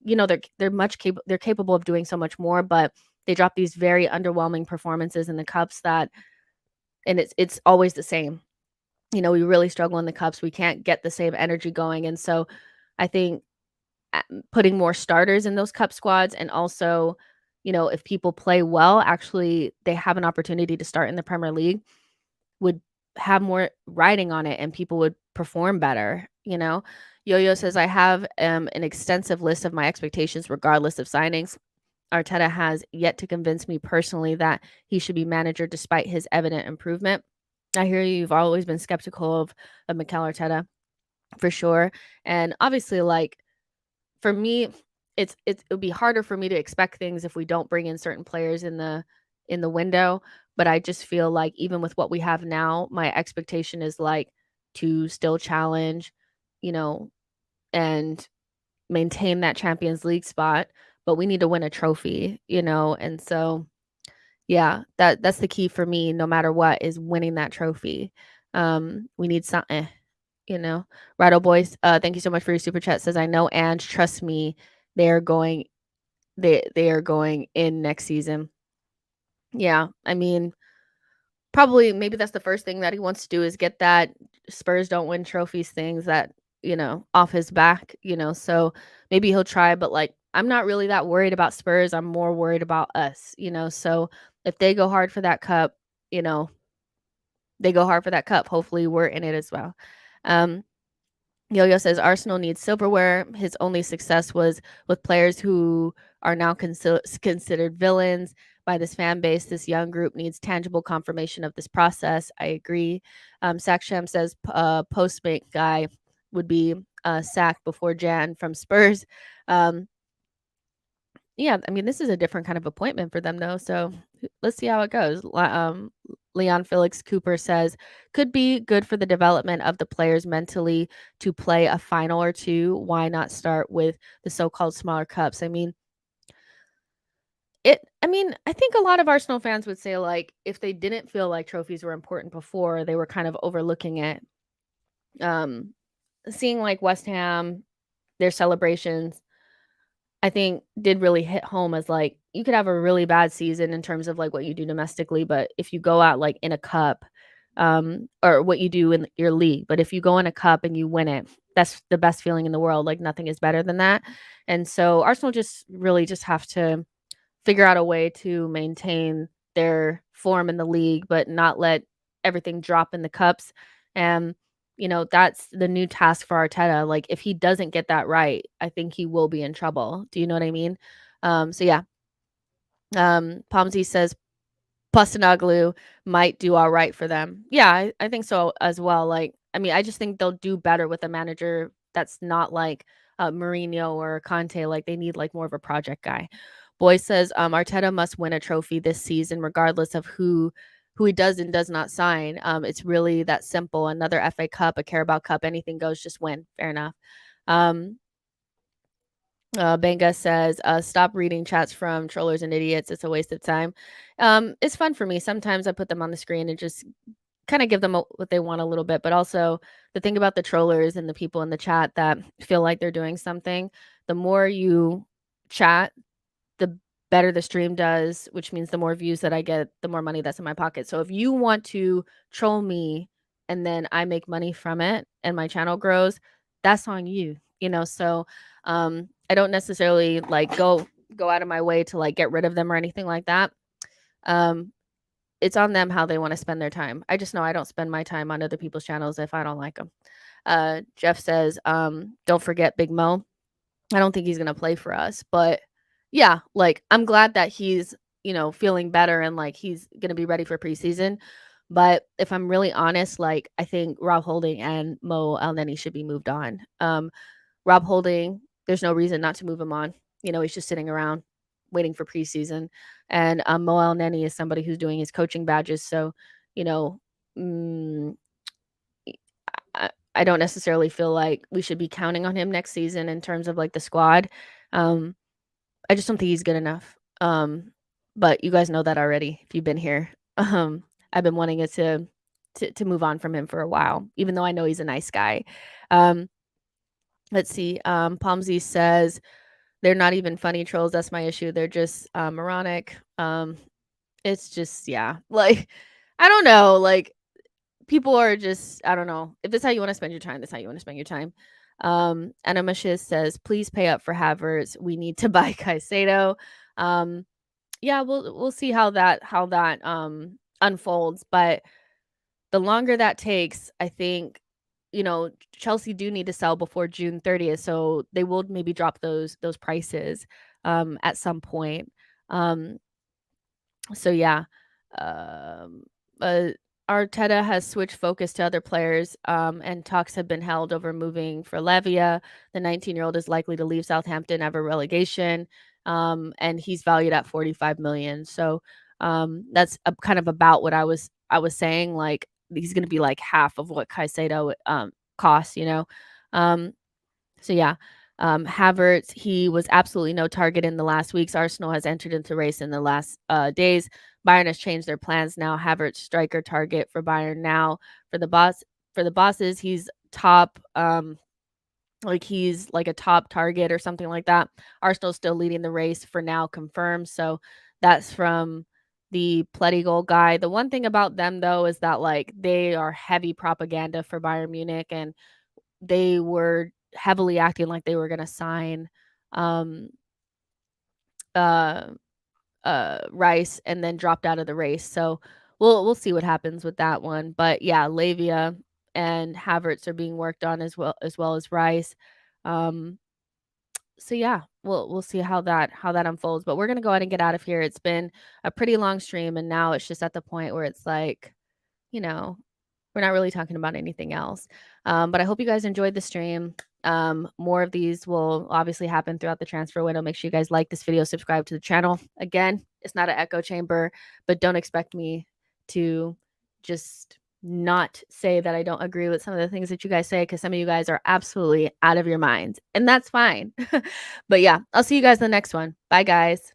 they're capable of doing so much more, but they drop these very underwhelming performances in the cups that, and it's always the same. We really struggle in the cups. We can't get the same energy going. And so I think putting more starters in those cup squads and also, if people play well, actually they have an opportunity to start in the Premier League would have more riding on it and people would perform better. Yo-Yo says, I have an extensive list of my expectations regardless of signings. Arteta has yet to convince me personally that he should be manager despite his evident improvement. I hear you've always been skeptical of Mikel Arteta for sure. And obviously, like for me, it would be harder for me to expect things if we don't bring in certain players in the window. But I just feel like even with what we have now, my expectation is like to still challenge, and maintain that Champions League spot. But we need to win a trophy, and so yeah, that's the key for me, no matter what, is winning that trophy. We need something, Rido Boys, thank you so much for your super chat. Says, I know, and trust me, they are going in next season. Yeah, I mean, probably maybe that's the first thing that he wants to do is get that Spurs don't win trophies things that, off his back, so maybe he'll try, but like I'm not really that worried about Spurs. I'm more worried about us, so if they go hard for that cup, they go hard for that cup. Hopefully we're in it as well. Yo-Yo says Arsenal needs silverware. His only success was with players who are now considered villains by this fan base. This young group needs tangible confirmation of this process. I agree. Saksham says postmate guy would be sacked before Jan from Spurs. Yeah, I mean, this is a different kind of appointment for them, though. So let's see how it goes. Leon Felix Cooper says, could be good for the development of the players mentally to play a final or two. Why not start with the so-called smaller cups? I mean, I think a lot of Arsenal fans would say, like, if they didn't feel like trophies were important before, they were kind of overlooking it. Seeing like West Ham, their celebrations, I think did really hit home as like you could have a really bad season in terms of like what you do domestically, but if you go out like in a cup, or what you do in your league, but if you go in a cup and you win it, that's the best feeling in the world. Like nothing is better than that. And so Arsenal just really just have to figure out a way to maintain their form in the league, but not let everything drop in the cups. And that's the new task for Arteta. Like if he doesn't get that right, I think he will be in trouble. Do you know what I mean? So yeah. Pomsey says Postecoglou might do all right for them. Yeah, I think so as well. Like, I mean, I just think they'll do better with a manager that's not like Mourinho or Conte. Like they need like more of a project guy. Boy says Arteta must win a trophy this season, regardless of who he does and does not sign. It's really that simple. Another FA Cup, a Carabao Cup, anything goes. Just win. Fair enough. Benga says, stop reading chats from trollers and idiots. It's a waste of time. It's fun for me. Sometimes I put them on the screen and just kind of give them what they want a little bit. But also the thing about the trollers and the people in the chat that feel like they're doing something, the more you chat, the better the stream does, which means the more views that I get, the more money that's in my pocket. So if you want to troll me and then I make money from it and my channel grows, that's on you, so I don't necessarily like go out of my way to like get rid of them or anything like that. It's on them how they want to spend their time. I just know I don't spend my time on other people's channels if I don't like them. Jeff says, don't forget Big Mo. I don't think he's gonna play for us, but yeah, like I'm glad that he's, feeling better and like he's gonna be ready for preseason. But if I'm really honest, like I think Rob Holding and Mo Elneny should be moved on. Rob Holding, there's no reason not to move him on. He's just sitting around waiting for preseason. And Mo Elneny is somebody who's doing his coaching badges. So, you know, mm, I don't necessarily feel like we should be counting on him next season in terms of like the squad. Um, I just don't think he's good enough. But you guys know that already if you've been here. I've been wanting it to move on from him for a while, even though I know he's a nice guy. Let's see. Palmsy says they're not even funny trolls. That's my issue. They're just moronic. It's just like I don't know. Like people are just I don't know. If this is how you want to spend your time, that's how you want to spend your time. Anamashis says, please pay up for Havertz. We need to buy Caicedo. Yeah, we'll see how that unfolds. But the longer that takes, I think, Chelsea do need to sell before June 30th. So they will maybe drop those prices at some point. So yeah. Um Arteta has switched focus to other players, and talks have been held over moving for Lavia. The 19-year-old is likely to leave Southampton after relegation, and he's valued at 45 million. So that's kind of about what I was saying. Like he's going to be like half of what Caicedo costs. So yeah. Havertz, he was absolutely no target in the last weeks. Arsenal has entered into race in the last days. Bayern has changed their plans now. Havertz striker target for Bayern now. For the bosses, he's top like he's like a top target or something like that. Arsenal's still leading the race for now, confirmed. So that's from the Pletty goal guy. The one thing about them though is that like they are heavy propaganda for Bayern Munich, and they were heavily acting like they were going to sign um uh Rice and then dropped out of the race. So we'll see what happens with that one. But yeah, Lavia and Havertz are being worked on as well as Rice. So yeah, we'll see how that unfolds. But we're gonna go ahead and get out of here. It's been a pretty long stream, and now it's just at the point where it's like, you know, we're not really talking about anything else. But I hope you guys enjoyed the stream. More of these will obviously happen throughout the transfer window. Make sure you guys like this video, subscribe to the channel. Again, it's not an echo chamber, but don't expect me to just not say that I don't agree with some of the things that you guys say, because some of you guys are absolutely out of your minds, and that's fine. But yeah, I'll see you guys in the next one. Bye, guys.